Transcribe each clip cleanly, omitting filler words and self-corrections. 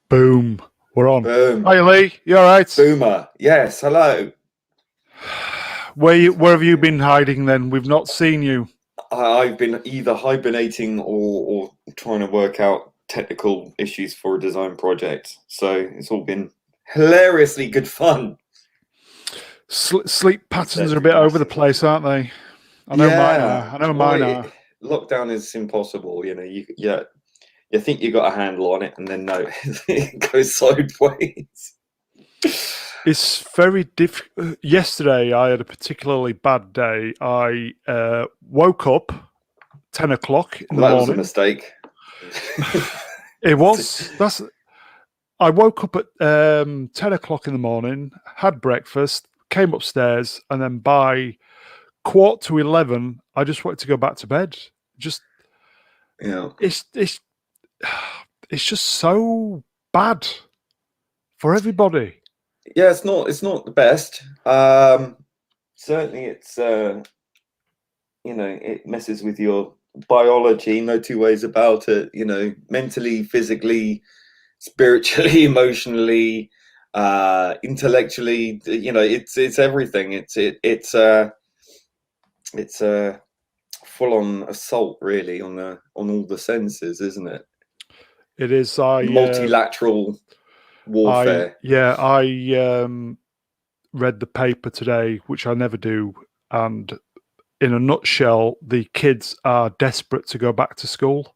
Boom. We're on. Boom. Hi, Lee. You all right? Boomer. Yes, hello. Where have you been hiding then? We've not seen you. I've been either hibernating or trying to work out technical issues for a design project. So it's all been hilariously good fun. Sleep patterns are a bit over the place, aren't they? I know mine are. Lockdown is impossible. You know, you think you got a handle on it, and then no, it goes sideways. It's very difficult. Yesterday, I had a particularly bad day. I woke up 10 o'clock in the morning. That was a mistake. It was. I woke up at 10 o'clock in the morning, had breakfast, came upstairs, and then by 11:15, I just wanted to go back to bed. It's just so bad for everybody. Yeah, it's not the best. Certainly, it's it messes with your biology. No two ways about it. You know, mentally, physically, spiritually, emotionally, intellectually. You know, it's everything. It's a full-on assault, really, on all the senses, isn't it? It is. Multilateral warfare. I read the paper today, which I never do, and in a nutshell, the kids are desperate to go back to school.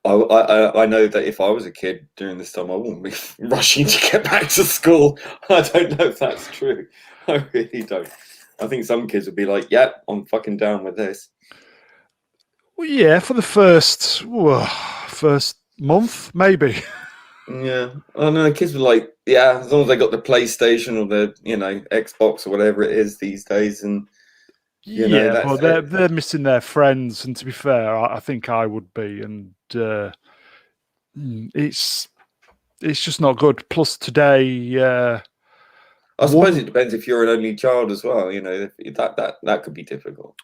I know that if I was a kid during this time, I wouldn't be rushing to get back to school. I don't know if that's true. I really don't. I think some kids would be like, "Yep, I'm fucking down with this." Well, yeah, for the first month, maybe. Yeah, I know. Kids were like, "Yeah, as long as they got the PlayStation or the Xbox or whatever it is these days," and but they're missing their friends. And to be fair, I think I would be, and it's just not good. Plus today. I suppose it depends if you're an only child as well. You know, that could be difficult.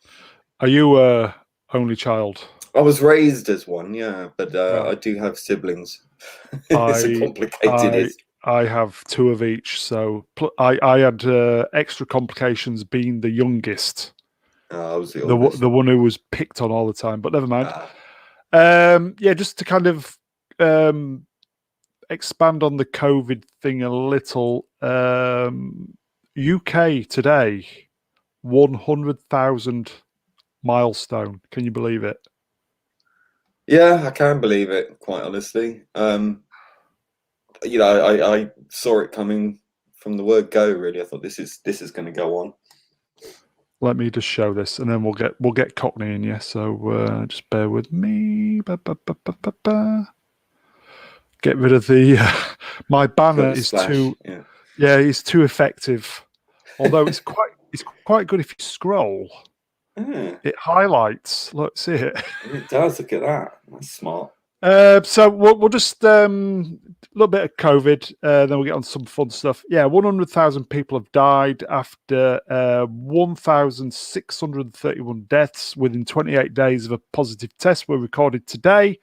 Are you a only child? I was raised as one, yeah, but I do have siblings. It's a complicated issue. I have two of each, so I had extra complications being the youngest. I was the oldest. The one who was picked on all the time, but never mind. Just to kind of expand on the COVID thing a little. UK today, 100,000 milestone. Can you believe it? Yeah, I can believe it, quite honestly. I saw it coming from the word go, really. I thought this is going to go on. Let me just show this, and then we'll get Cockney in, yeah. So just bear with me. Get rid of the my banner is too it's too effective. Although it's quite good if you scroll. It highlights. Look, see it. It does. Look at that. That's smart. So we'll just a little bit of COVID, then we'll get on some fun stuff. Yeah, 100,000 people have died after 1,631 deaths within 28 days of a positive test were recorded today.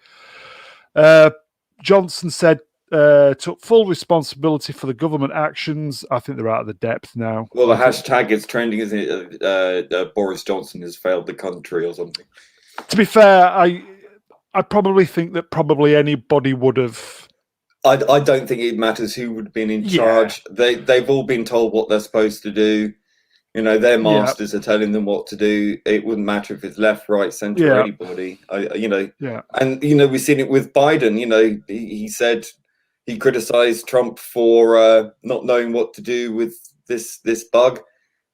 Johnson said took full responsibility for the government actions. I think they're out of the depth now. Well, the hashtag is trending, isn't it? Boris Johnson has failed the country or something. To be fair, I probably think that anybody would have. I don't think it matters who would have been in charge. They've all been told what they're supposed to do. You know, their masters are telling them what to do. It wouldn't matter if it's left, right, centre, or anybody. And we've seen it with Biden. You know, he said he criticised Trump for not knowing what to do with this bug,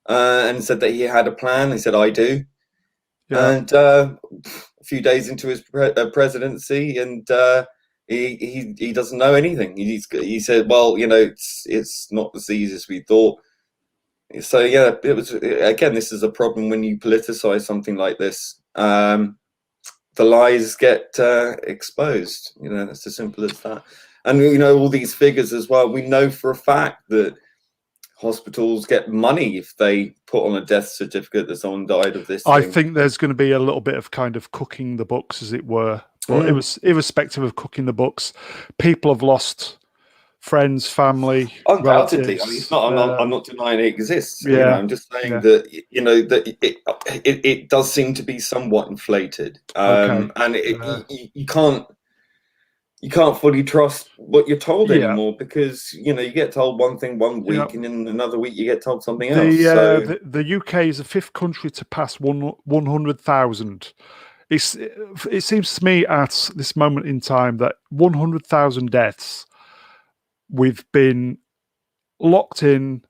and said that he had a plan. He said, "I do." Yeah. And few days into his presidency, and he doesn't know anything. He said, well, it's not as easy as we thought. So yeah, it was, again, this is a problem when you politicize something like this. The lies get exposed. It's as simple as that. And all these figures as well. We know for a fact that hospitals get money if they put on a death certificate that someone died of this. I think there's going to be a little bit of kind of cooking the books, as it were. But it was irrespective of cooking the books. People have lost friends, family, undoubtedly. relatives. I mean, it's not. I'm not denying it exists. Yeah. I'm just saying that that it does seem to be somewhat inflated, and you can't fully trust what you're told anymore, because you get told one thing one week, and in another week you get told something else. The UK is the 5th country to pass 100,000. It seems to me at this moment in time that 100,000 deaths. We've been locked in,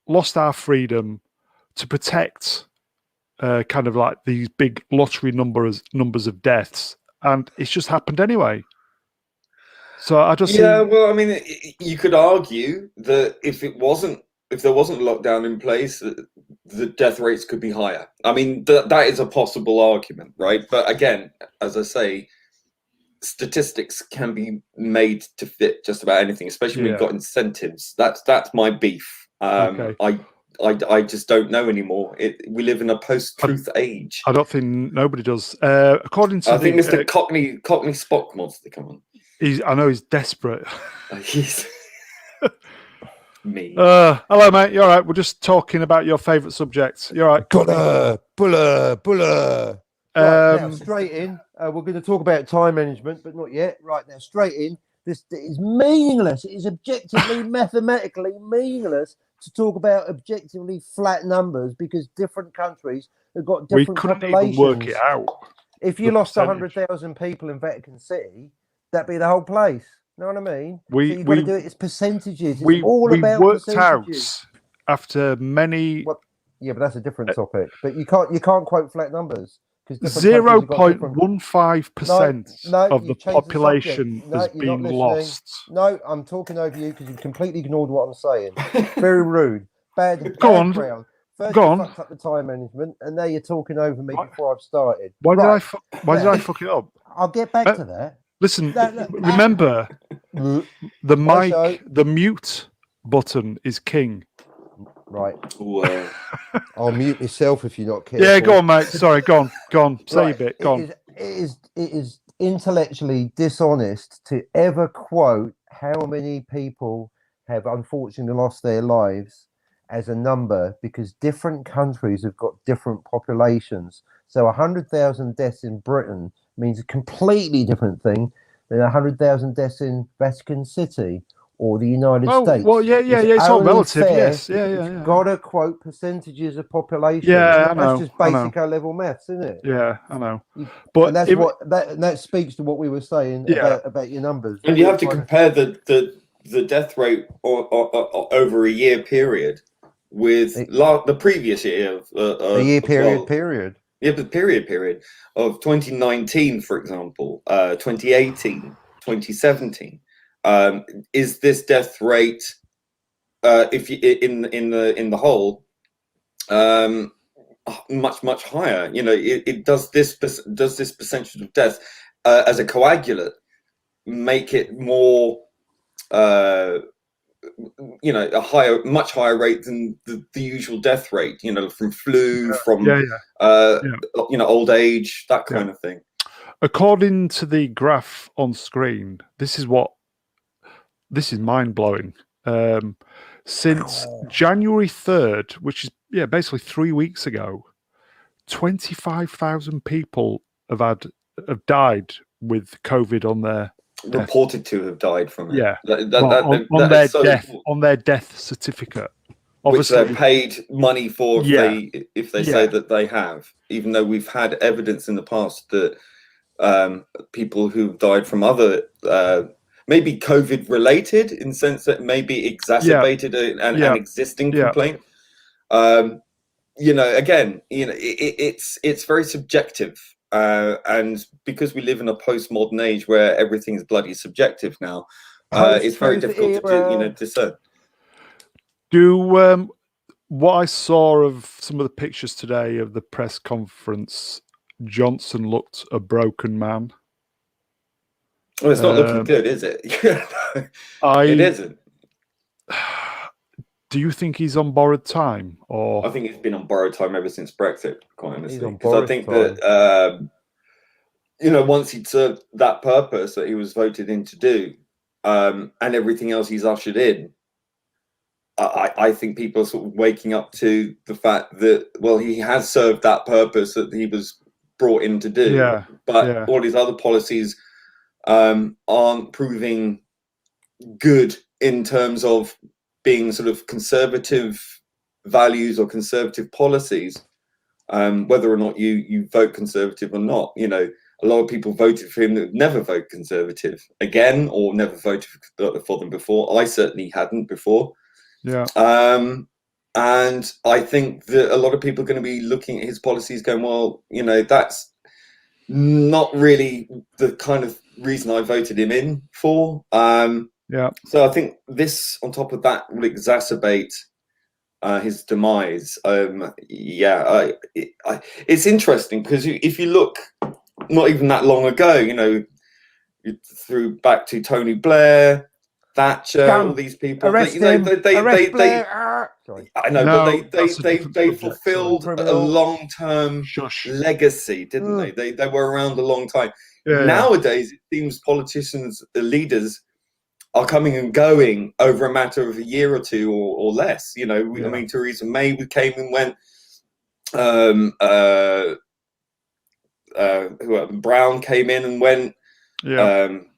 lost our freedom to protect kind of like these big lottery numbers of deaths, and it's just happened anyway. So I just well, I mean, you could argue that if there wasn't lockdown in place, the death rates could be higher. I mean, that is a possible argument, right? But again, as I say, statistics can be made to fit just about anything, especially when you've got incentives. That's my beef. I just don't know anymore. We live in a post-truth age. I don't think nobody does. According to I think Mr. Cockney Spock wants to come on. I know he's desperate. He's me. Hello, mate. You all right? We're just talking about your favourite subjects. You all right? Buller. Right, now, straight in. We're going to talk about time management, but not yet. Right now, straight in. This is meaningless. It is objectively, mathematically meaningless to talk about objectively flat numbers, because different countries have got different populations. Even work it out. If you lost 100,000 people in Vatican City, that'd be the whole place. You know what I mean? So you've got to do it as percentages. It's all about percentages. Out after many. Yeah, but that's a different topic. But you can't quote flat numbers. 0.15% of the population has been lost. No, I'm talking over you because you've completely ignored what I'm saying. Very rude. Bad background. First you fucked up the time management, and now you're talking over me before I've started. Why did I fuck it up? I'll get back to that. Listen, remember, the mute button is king. Right. I'll mute myself if you're not careful. Yeah, go on, mate. Sorry, go on. Say a bit. Go on. It is intellectually dishonest to ever quote how many people have unfortunately lost their lives as a number, because different countries have got different populations. So 100,000 deaths in Britain means a completely different thing than 100,000 deaths in Vatican City or the United States. Well, it's all relative. Yes, You've got to quote percentages of population. Yeah, I know. That's just basic O-level maths, isn't it? Yeah, I know. But that speaks to what we were saying about your numbers. And you have to compare the death rate over a year period with the previous year. The year period. Yeah, the period of 2019, for example, 2018, 2017. Is this death rate, if you, in the whole, much higher? It does this percentage of death as a coagulate make it more, much higher rate than the usual death rate? From flu, from old age, that kind of thing. According to the graph on screen, this is mind-blowing. Since January 3rd, which is basically 3 weeks ago, 25,000 people have died with COVID on their reported to have died from it. Yeah, on their death certificate. Obviously, which they're paid money for if they say that they have, even though we've had evidence in the past that people who've died from other maybe COVID related, in the sense that maybe exacerbated an existing complaint. Again, it's very subjective. and because we live in a postmodern age where everything's bloody subjective now, it's very difficult to discern. What I saw of some of the pictures today of the press conference, Johnson looked a broken man. Well, it's not looking good, is it? It isn't. Do you think he's on borrowed time, or I think he's been on borrowed time ever since Brexit, quite honestly, because I think that once he'd served that purpose that he was voted in to do, and everything else he's ushered in, I think people are sort of waking up to the fact that, well, he has served that purpose that he was brought in to do, but all his other policies aren't proving good in terms of being sort of conservative values or conservative policies, whether or not you vote conservative or not. A lot of people voted for him that would never vote conservative again, or never voted for them before. I certainly hadn't before. Yeah. And I think that a lot of people are going to be looking at his policies going, well, that's not really the kind of reason I voted him in for. So I think this, on top of that, will exacerbate his demise. It's interesting because if you look, not even that long ago, you threw back to Tony Blair, Thatcher, all these people. Arrest him. Arrest Blair. Sorry. I know, but they fulfilled a long-term legacy, didn't they? They were around a long time. Nowadays, it seems politicians, leaders, are coming and going over a matter of a year or two or less. I mean, Theresa May came and went. Brown came in and went.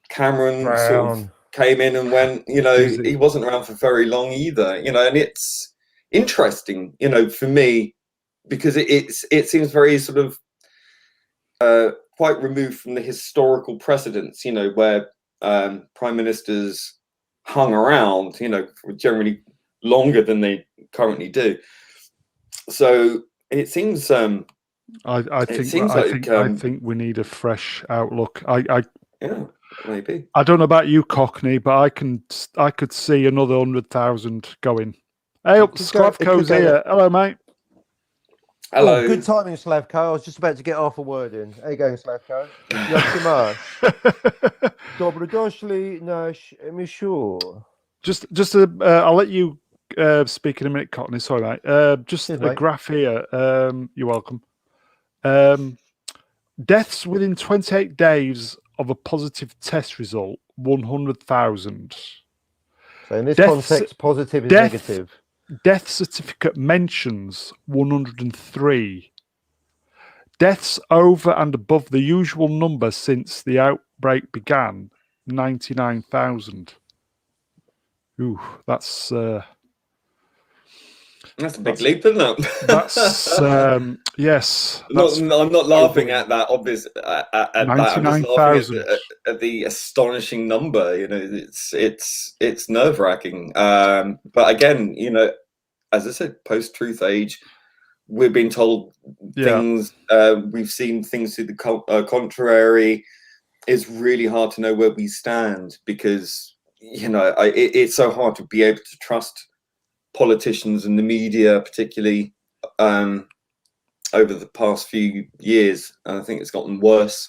Cameron sort of came in and went. He wasn't around for very long either. And it's interesting, for me, because it seems very sort of quite removed from the historical precedents, where prime ministers hung around, for generally longer than they currently do. So it seems. I think we need a fresh outlook. Maybe. I don't know about you, Cockney, but I could see another 100,000 going. Hey, Slavko's here. Hello, mate. Hello. Oh, good timing, Slavko. I was just about to get half a word in. How you going, Slavko? Dobrodošli naš emisiju. I'll let you speak in a minute, Cockney. Sorry, mate. Just a graph here. You're welcome. Deaths within 28 days of a positive test result, 100,000. So in this context, positive is negative. Death certificate mentions 103. Deaths over and above the usual number since the outbreak began, 99,000. Ooh, that's a big leap, isn't it? That's yes. I'm not laughing at that. Obviously, at that. I'm just laughing at the astonishing number. It's nerve wracking. But again, as I said, post-truth age, we're being told things. We've seen things to the contrary. It's really hard to know where we stand because it's so hard to be able to trust politicians and the media, particularly over the past few years. And I think it's gotten worse.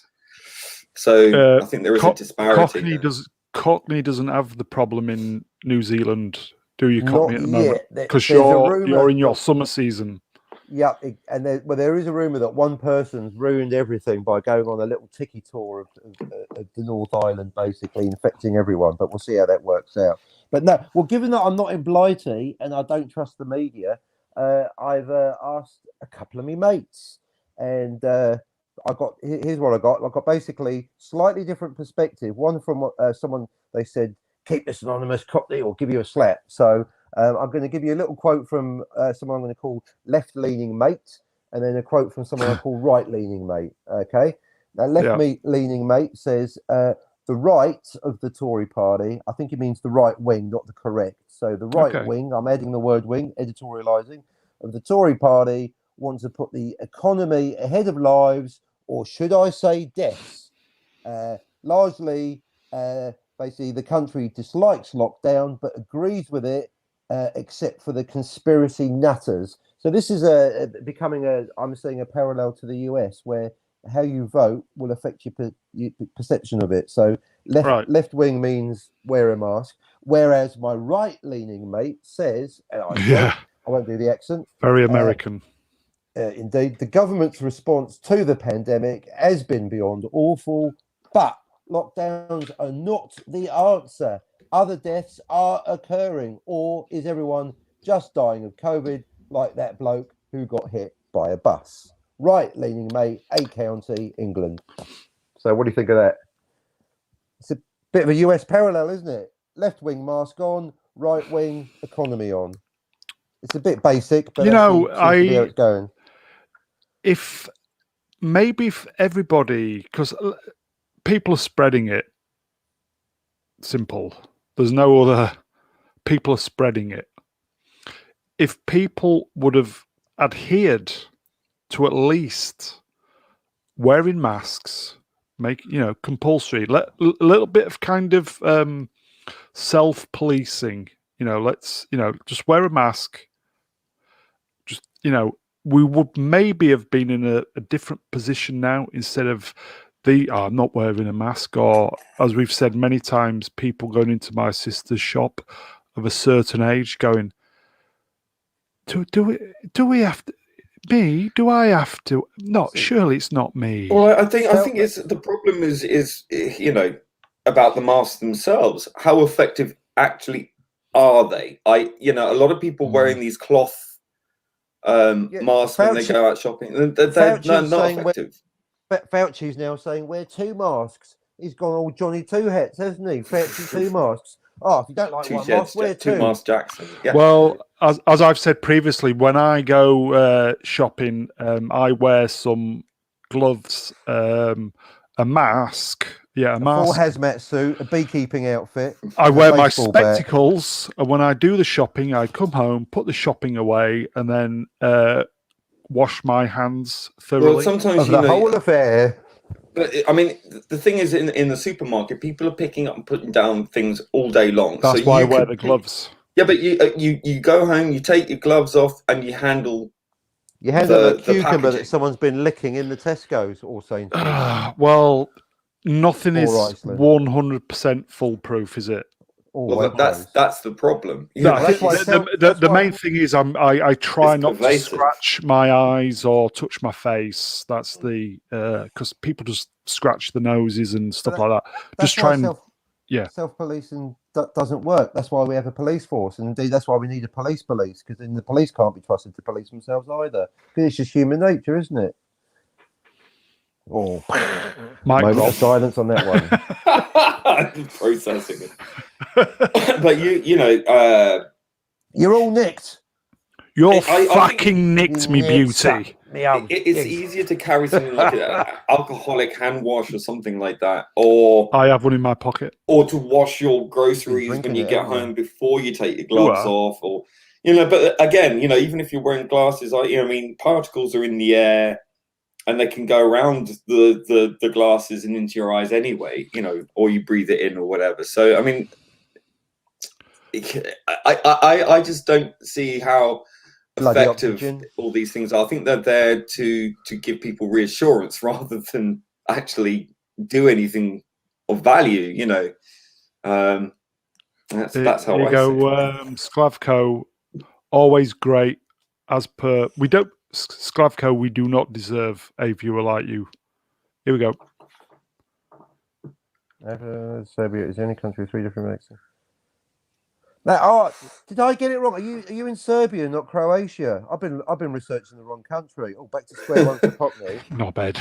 So I think there is a disparity. Cockney doesn't have the problem in New Zealand, do you, Cockney, at the moment? Because you're in your summer season. Yeah, and there is a rumor that one person's ruined everything by going on a little tiki tour of the North Island, basically infecting everyone. But we'll see how that works out. But no, well, given that I'm not in Blighty and I don't trust the media, I've asked a couple of my mates, and here's what I got. I got basically slightly different perspective. One from someone, they said, "Keep this anonymous, Cockney, or give you a slap." So I'm going to give you a little quote from someone I'm going to call left-leaning mate, and then a quote from someone I call right-leaning mate. Okay, now left-leaning mate says, "The right of the Tory party," I think it means the right wing, not the correct. So the right wing, I'm adding the word wing, editorializing, of the Tory party wants to put the economy ahead of lives or should I say deaths. Largely, basically, the country dislikes lockdown but agrees with it, except for the conspiracy nutters. So this is I'm seeing a parallel to the US, where how you vote will affect your perception of it. So left wing means wear a mask, whereas my right leaning mate says, and I won't do the accent. Very American. Indeed, the government's response to the pandemic has been beyond awful, but lockdowns are not the answer. Other deaths are occurring, or is everyone just dying of COVID like that bloke who got hit by a bus? Right-leaning mate, A County, England. So what do you think of that? It's a bit of a US parallel, isn't it? Left-wing mask on, right-wing economy on. It's a bit basic, but how it's going. If everybody, because people are spreading it, simple. There's no other. People are spreading it. If people would have adhered to at least wearing masks, make compulsory, a little bit of kind of self-policing. Let's just wear a mask. Just we would maybe have been in a different position now, instead of not wearing a mask, or, as we've said many times, people going into my sister's shop of a certain age going, do we have to? Me? Do I have to? Not surely. It's not me. Well, I think it's the problem is about the masks themselves. How effective actually are they? A lot of people wearing these cloth masks when they go out shopping. They're not effective. Fauci's now saying wear 2 masks. He's gone all Johnny Two Hats, hasn't he? Fauci 2 masks. Oh, if you don't like one mask, wear 2. Mask Jackson. Yeah. Well, as I've said previously, when I go shopping, I wear some gloves, a mask. Yeah, a mask. Full hazmat suit, a beekeeping outfit. I wear my spectacles, and when I do the shopping, I come home, put the shopping away, and then wash my hands thoroughly. Well, sometimes the whole affair. But I mean, the thing is, in the supermarket, people are picking up and putting down things all day long. That's why I wear the gloves. Yeah, but you go home, you take your gloves off, and you handle. You handle a cucumber that someone's been licking in the Tesco's or Sainsbury's. Well, nothing is 100% foolproof, is it? Well, that's the problem. The main thing is I try not to scratch my eyes or touch my face. That's because people just scratch the noses and stuff like that. Just try self-policing doesn't work. That's why we have a police force, and indeed that's why we need a police, because then the police can't be trusted to police themselves either. Because it's just human nature, isn't it? Oh, moment of silence on that one. Processing it. But you're all nicked. You're fucking nicked, me beauty. It's easier to carry something like an alcoholic hand wash or something like that, or I have one in my pocket, or to wash your groceries when you get home before you take your gloves off, or But again, even if you're wearing glasses, particles are in the air. And they can go around the glasses and into your eyes anyway, or you breathe it in or whatever. So, I just don't see how effective all these things are. I think they're there to give people reassurance rather than actually do anything of value, That's how I go. Sklavko, always great. As per, Sklavko, we do not deserve a viewer like you. Here we go. Serbia is the only country with 3 different accents. Now, did I get it wrong? Are you in Serbia, not Croatia? I've been researching the wrong country. Oh, back to square one for Cockney. Not bad.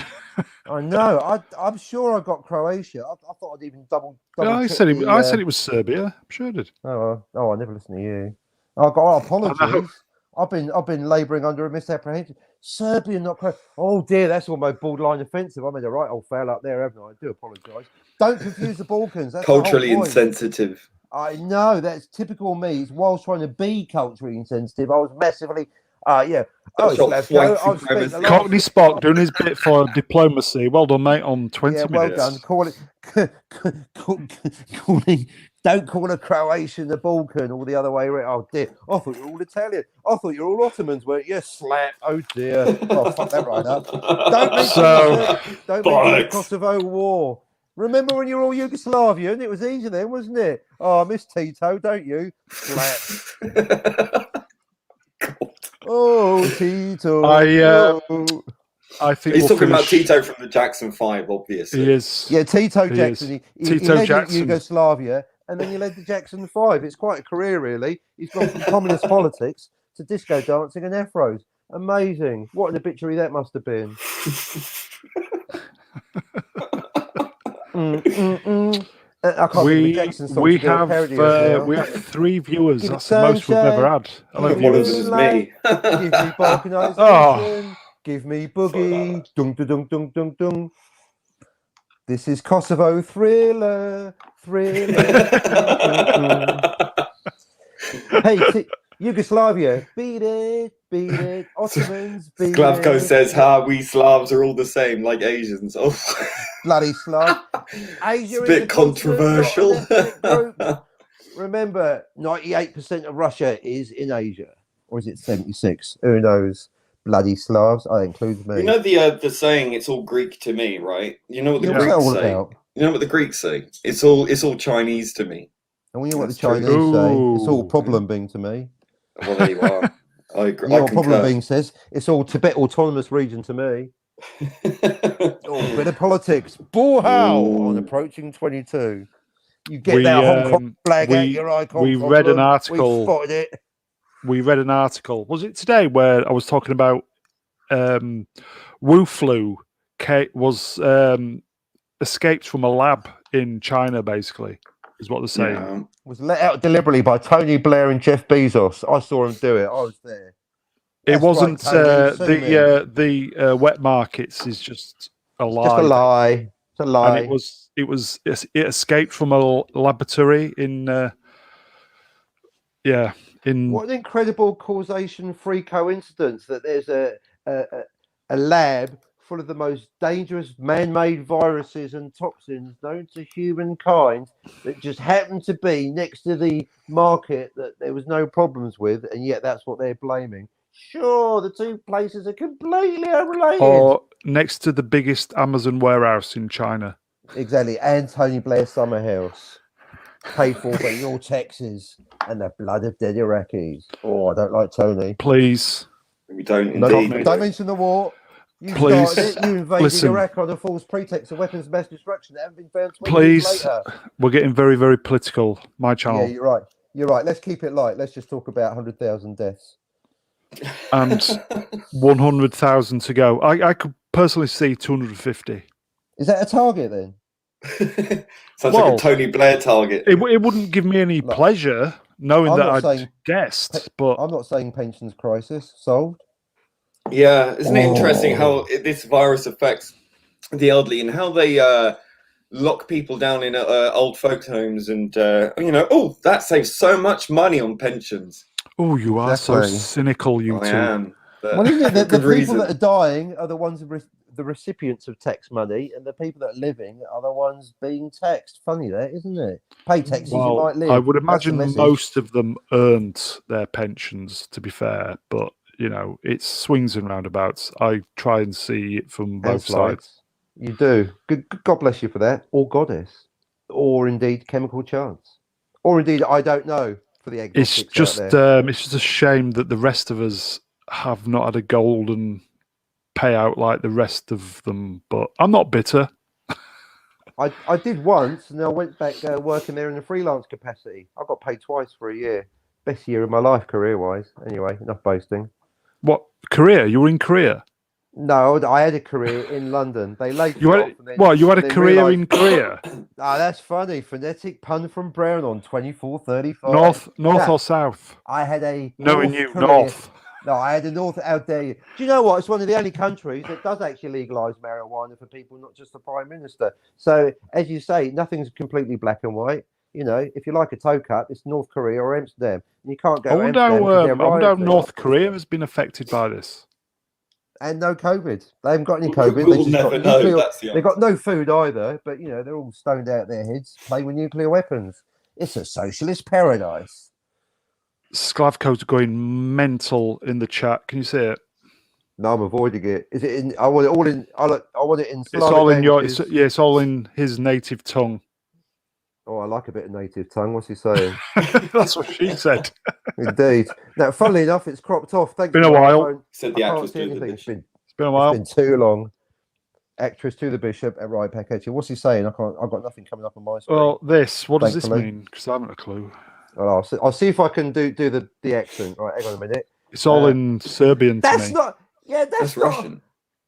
I know. I'm sure I got Croatia. I thought I'd even double I said it was Serbia. I'm sure I did. Oh, I never listened to you. Apologies. I've been labouring under a misapprehension. Serbia, not Croatia. Oh dear, that's almost borderline offensive. I made a right old foul up there, haven't I? I do apologise. Don't confuse the Balkans. That's culturally insensitive. I know, that's typical me. Whilst trying to be culturally insensitive, I was massively Oh, it's Shot left, flight Joe. I've spent supremacy. the last... Cockney Spock doing his bit for diplomacy. Well done, mate, on 20 Yeah, well minutes. done. Calling, don't call a Croatian a Balkan or the other way around. Oh dear, I thought you were all Italian. I thought you were all Ottomans, weren't you? Slap. Oh dear. Oh, fuck that right up. Don't mention, don't mention the Kosovo War. Remember when you were all Yugoslavian? It was easy then, wasn't it? Oh, I miss Tito, don't you? Slap. Oh, Tito. I think he's we'll talking about finish. Tito from the Jackson 5, obviously. He is. Yeah, Tito He Jackson. is. He Tito led Jackson. Yugoslavia, and then he led the Jackson 5. It's quite a career, really. He's gone from communist politics to disco dancing and afros. Amazing. What an obituary that must have been. I can't think of a Jackson song to do a parody of now. We have 3 viewers. Give That's the most we've ever had. One of them is me. Give me balkanization. Give me boogie. Dung, dung, dung, dung, dung, dung. This is Kosovo thriller. Hey, Yugoslavia, beat it. Ottomans, beat Glavko it. says, we Slavs are all the same, like Asians. Oh, bloody Slav. it's Asia a bit controversial. Remember, 98% of Russia is in Asia. Or is it 76? Who knows? Bloody Slavs. That includes me. You know the saying, it's all Greek to me, right? You know what the Greeks say? About? You know what the Greeks say? It's all Chinese to me. And when you know what the Chinese say, it's all problem being to me. Well, there you are. I agree. You know what problem being says? It's all Tibet autonomous region to me. Oh, bit of politics. Boo how on approaching 22. You get that Hong Kong flag out your icon. We read an article. We spotted it. We read an article. Was it today where I was talking about Wu flu was escaped from a lab in China, basically, is what they're saying. Yeah. Was let out deliberately by Tony Blair and Jeff Bezos. I saw him do it. I was there. It wasn't right, the wet markets is just a lie. Just a lie. It's a lie. And it escaped from a laboratory in what an incredible causation-free coincidence that there's a lab full of the most dangerous man-made viruses and toxins known to humankind that just happened to be next to the market that there was no problems with, and yet that's what they're blaming. Sure, the two places are completely unrelated. Or next to the biggest Amazon warehouse in China. Exactly, and Tony Blair's summer house. Paid for by your taxes and the blood of dead Iraqis. Oh, I don't like Tony. Please. We don't indeed. Don't mention the war. You please started it. You invaded Iraq on a false pretext of weapons of mass destruction that haven't been found 20 years later. We're getting very, very political. My channel. Yeah, you're right. You're right. Let's keep it light. Let's just talk about 100,000 deaths. And 100,000 to go. I could personally see 250. Is that a target then? Sounds like a Tony Blair target. It wouldn't give me any pleasure knowing that I'd guessed. But I'm not saying pensions crisis solved. Yeah, isn't it interesting how this virus affects the elderly and how they lock people down in old folks' homes and that saves so much money on pensions. Oh, you are so cynical, you two. I am. Well, isn't it the people that are dying are the ones the recipients of tax money, and the people that are living are the ones being taxed. Funny that, isn't it? Pay taxes, you might live. I would imagine most of them earned their pensions, to be fair, but it swings and roundabouts. I try and see it from both sides. You do. God bless you for that. Or goddess. Or indeed chemical chance. Or indeed, I don't know, for the agnostics it's just a shame that the rest of us have not had a golden payout like the rest of them, but I'm not bitter. I did once, and I went back working there in a freelance capacity. I got paid twice for a year. Best year of my life, career-wise. Anyway, enough boasting. What career? You were in Korea? No, I had a career in London. They laid you had, you had a career in Korea? That's funny. Phonetic pun from Brown on 2435. North or south? I had a North. No, I had a north out there. Do you know what? It's one of the only countries that does actually legalise marijuana for people, not just the Prime Minister. So, as you say, nothing's completely black and white. You know, if you like a toe cut, it's North Korea or Amsterdam. And you can't go I to wonder Amsterdam because they're how, I wonder how rioting. North Korea has been affected by this. And no COVID. They haven't got any COVID. We'll They just never got know. nuclear. That's the They've got answer. no food either. But you know, they're all stoned out their heads, playing with nuclear weapons. It's a socialist paradise. Sklavko's going mental in the chat. Can you see it? No, I'm avoiding it. Is it in? I want it all in. I want it in It's Slavic all in your. languages. It's all in his native tongue. Oh, I like a bit of native tongue. What's he saying? That's what she said. Indeed. Now, funnily enough, it's cropped off. Thanks. Been a Mark. while. Said I the can't actress see to the anything. It's bishop. Been a while. been too long. Actress to the bishop at right back at you. What's he saying? I've got nothing coming up on my screen. Well, what does this Thankfully. mean? Because I haven't a clue. Well, I'll see if I can do the accent. Right, hang on a minute. It's all in Serbian to That's me. not. Yeah, That's not, Russian.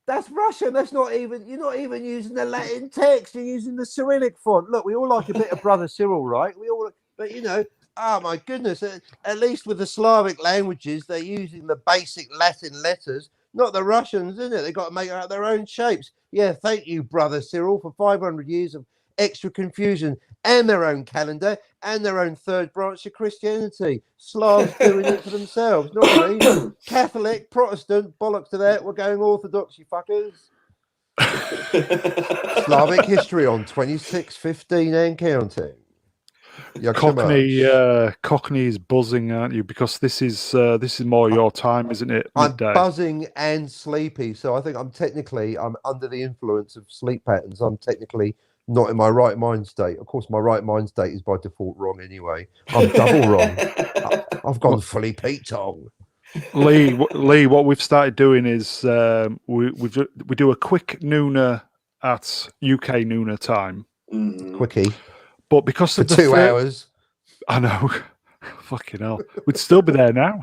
That's Russian. That's not even. You're not even using the Latin text. You're using the Cyrillic font. Look, we all like a bit of Brother Cyril, right? We all. But you know, oh my goodness! At least with the Slavic languages, they're using the basic Latin letters, not the Russians, isn't it? They've got to make out their own shapes. Yeah, thank you, Brother Cyril, for 500 years of extra confusion and their own calendar and their own third branch of Christianity. Slavs doing it for themselves, not me. Catholic, Protestant, bollocks to that. We're going Orthodox, you fuckers. Slavic history on 2615 and counting. Cockney is buzzing, aren't you? Because this is more your time, isn't it? Midday. I'm buzzing and sleepy, so I think I'm under the influence of sleep patterns. I'm technically not in my right mind state. Of course, my right mind state is by default wrong anyway. I'm double wrong. I've gone fully Pete Tong. Lee, what we've started doing is we do a quick nooner at UK nooner time. Quickie. But because for of the 2 hours. I know. Fucking hell. We'd still be there now.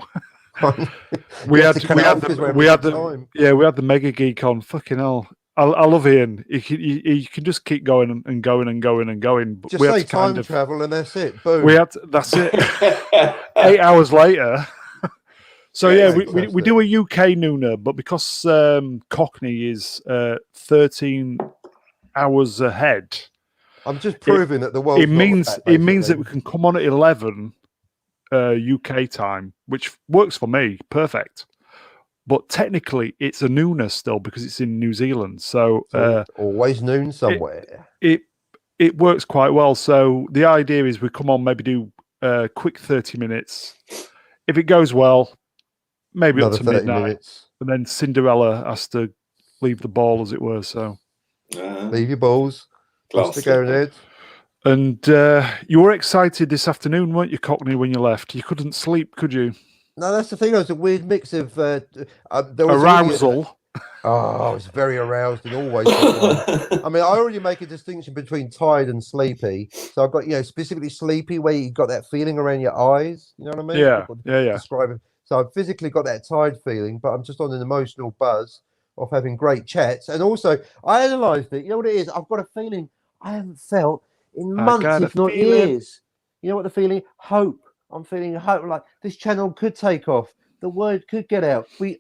we had the Mega Geek on. Fucking hell. I love Ian. He can just keep going and going and going and going. But just we say had to time travel and that's it. Boom. That's it. 8 hours later. So we do a UK nooner, but because Cockney is 13 hours ahead. I'm just proving that the world. It means that we can come on at 11 UK time, which works for me, perfect. But technically, it's a nooner still because it's in New Zealand. So always noon somewhere. It works quite well. So the idea is we come on, maybe do a quick 30 minutes. If it goes well, maybe another up to midnight, minutes. And then Cinderella has to leave the ball, as it were. So leave your balls. And you were excited this afternoon, weren't you, Cockney, when you left? You couldn't sleep, could you? No, that's the thing. It was a weird mix of arousal. I was very aroused and always. I mean, I already make a distinction between tired and sleepy. So I've got, specifically sleepy where you got that feeling around your eyes. You know what I mean? Yeah. Describe it. So I've physically got that tired feeling, but I'm just on an emotional buzz of having great chats. And also, I analysed it. You know what it is? I've got a feeling I haven't felt in months, if not years. You know what the feeling? Hope. I'm feeling hope. Like this channel could take off. The word could get out. We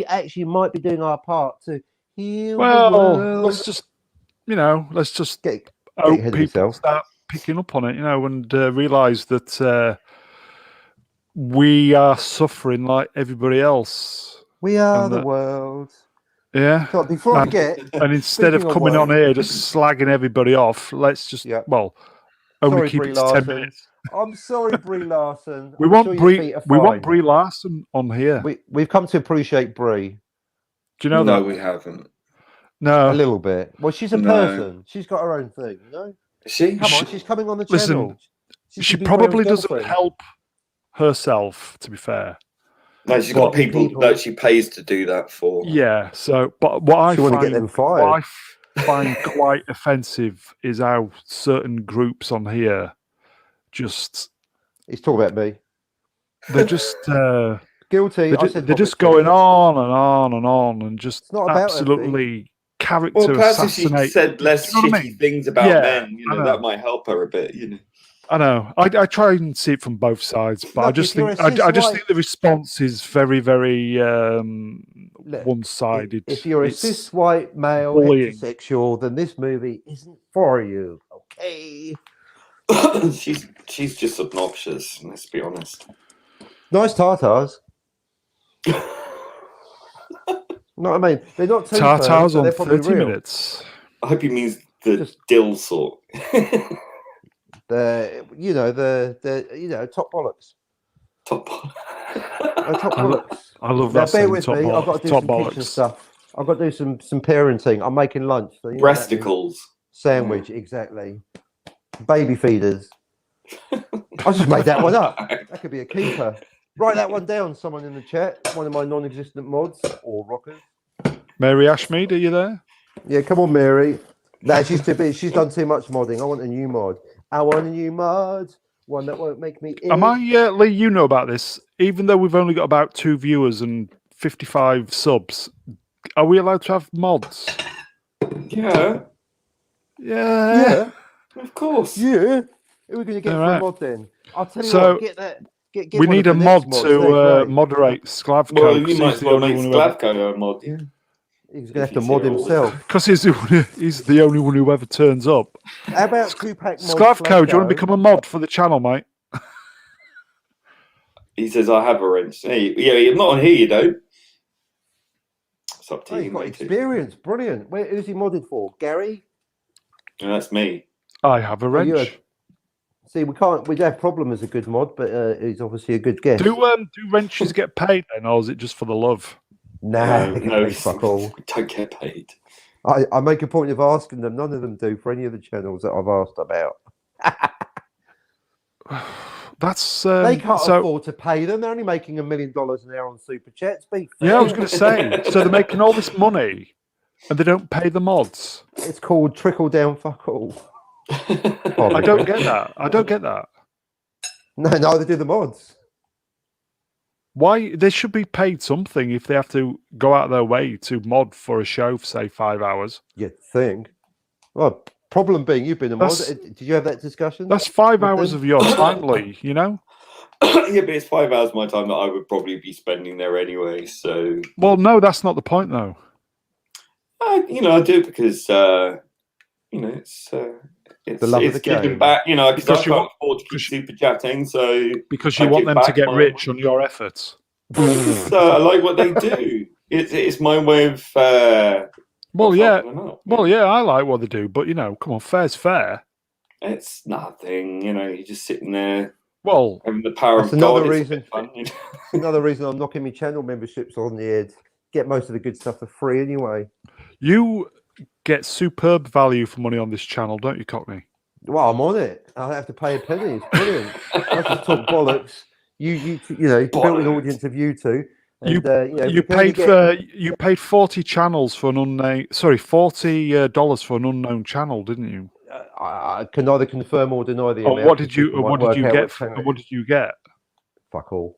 actually might be doing our part to heal the world. let's just get hope people start picking up on it, and realise that we are suffering like everybody else. We are the world. Yeah. So before I forget, and instead of coming on here just slagging everybody off, let's just only keep it to 10 minutes. I'm sorry, Brie Larson. We want Brie Larson on here. We've come to appreciate Brie. Do you know that? No, we haven't. No, a little bit. Well, she's a person. She's got her own thing. Come on, she's coming on the channel. She probably doesn't help herself. To be fair. No, she's got people that she pays to do that for. Yeah. So, but what I find quite offensive is how certain groups on here just. He's talking about me. They're just guilty. They're just going on and on and on and just absolutely character assassinate. If she said less shitty things about men, that might help her a bit. I know. I try and see it from both sides, but I just think the response is very, very one-sided. If you're a cis white male heterosexual, then this movie isn't for you. Okay. she's just obnoxious. Let's be honest. Nice tartars. No, I mean they're not too firm, Tartars so on they're probably 30 real. minutes. I hope he means the dill sort. The top bollocks. Top. Top bollocks. I love Now that bear saying, with top me. I've bollocks. got to do Top some kitchen bollocks. stuff. I've got to do some parenting. I'm making lunch. So you know what that means. Breasticles. Sandwich, exactly. Baby feeders. I just made that one up. That could be a keeper. Write that one down, someone in the chat. One of my non-existent mods or rockers. Mary Ashmead, are you there? Yeah, come on, Mary. No, she's too big. She's done too much modding. I want a new mod. I want a new mod. One that won't make me ill. Am I, Lee, you know about this. Even though we've only got about 2 viewers and 55 subs, are we allowed to have mods? Yeah. Yeah. Of course. Yeah. Who are we going to get All for a right. mod then? I'll tell you So, what, get that. Get we one need of a the mod next mods. to They're great. moderate Sklavko. Well, you 'cause might he's as the well only make one who ever... Sklavko a mod. Yeah. He's going If to have to he's mod here all the himself. Because he's the only one who ever turns up. How about 2-pack mod Sklavko, do you want to become a mod for the channel, mate? He says, I have a wrench. Hey, yeah, you're not on here, you don't. It's up to Oh, you, he's got mate. experience. Brilliant. Who's he modded for? Gary? Yeah, that's me. I have a wrench. See, we'd have problem as a good mod, but he's obviously a good guest. Do wrenches get paid then, or is it just for the love? Nah, they get no, paid fuck all. we don't get paid. I make a point of asking them. None of them do for any of the channels that I've asked about. That's They can't afford to pay them. They're only making $1 million an hour on super chats. Be fair. Yeah, I was going to say. So they're making all this money, and they don't pay the mods. It's called trickle down fuck all. I don't get that. I don't get that. No, they do the mods. Why they should be paid something if they have to go out of their way to mod for a show for say 5 hours. You'd think. Well, problem being, you've been a mod. That's- Did you have that discussion? That's 5 with hours them? of your time, Lee. You know. Yeah, but it's 5 hours of my time that I would probably be spending there anyway. So, Well, no, that's not the point, though. I do it because it's The love of the giving game. back. Because Because I you can't want- afford to keep super chatting. So Because you I want give them to back get my- rich on your efforts. I like what they do. It's my way of. Well, of yeah. helping them out. Well, yeah, I like what they do, but come on, fair's fair. It's nothing. You're just sitting there Well, having the power That's of another God. reason. It's a bit fun, Another reason I'm knocking my channel memberships on the head. Get most of the good stuff for free anyway. you get superb value for money on this channel, don't you, Cockney? Well, I'm on it. I don't have to pay a penny. It's brilliant. I just talk bollocks. You built an audience of you two. And, You paid 40 channels for an unnamed. Sorry, $40 for an unknown channel, didn't you? I can neither confirm or deny the Oh, amount. what did you get? Channel What did you get? Fuck all.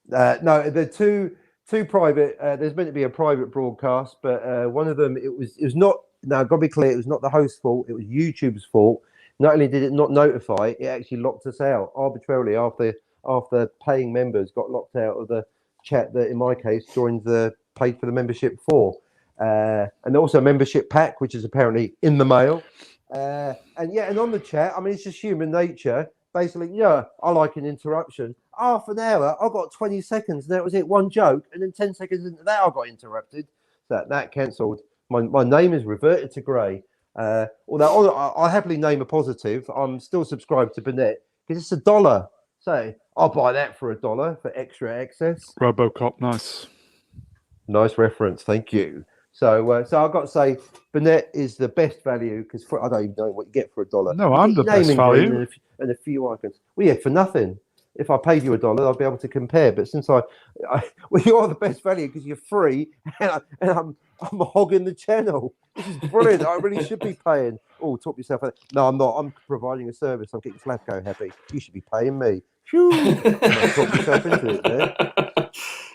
No, the two private. There's meant to be a private broadcast, but one of them it was not. Now, got to be clear, it was not the host's fault. It was YouTube's fault. Not only did it not notify, it actually locked us out arbitrarily after paying members got locked out of the chat that, in my case, paid for the membership for, and also a membership pack, which is apparently in the mail. And on the chat, I mean, it's just human nature. Basically, I like an interruption. Half an hour, I got 20 seconds, and that was it. One joke, and then 10 seconds into that, I got interrupted. So that cancelled. My name is reverted to grey. Although I happily name a positive, I'm still subscribed to Burnett because it's $1. So I'll buy that for $1 for extra access. Robocop, nice. Nice reference, thank you. So I've got to say, Burnett is the best value because I don't even know what you get for $1. No, I'm the best value. And a few icons. Well, yeah, for nothing. If I paid you $1, I'd be able to compare. But since well, you are the best value because you're free, and I'm hogging the channel. This is brilliant. I really should be paying. Oh, talk yourself out. No, I'm not. I'm providing a service. I'm getting Slavko happy. You should be paying me. Phew. Talk yourself into it there.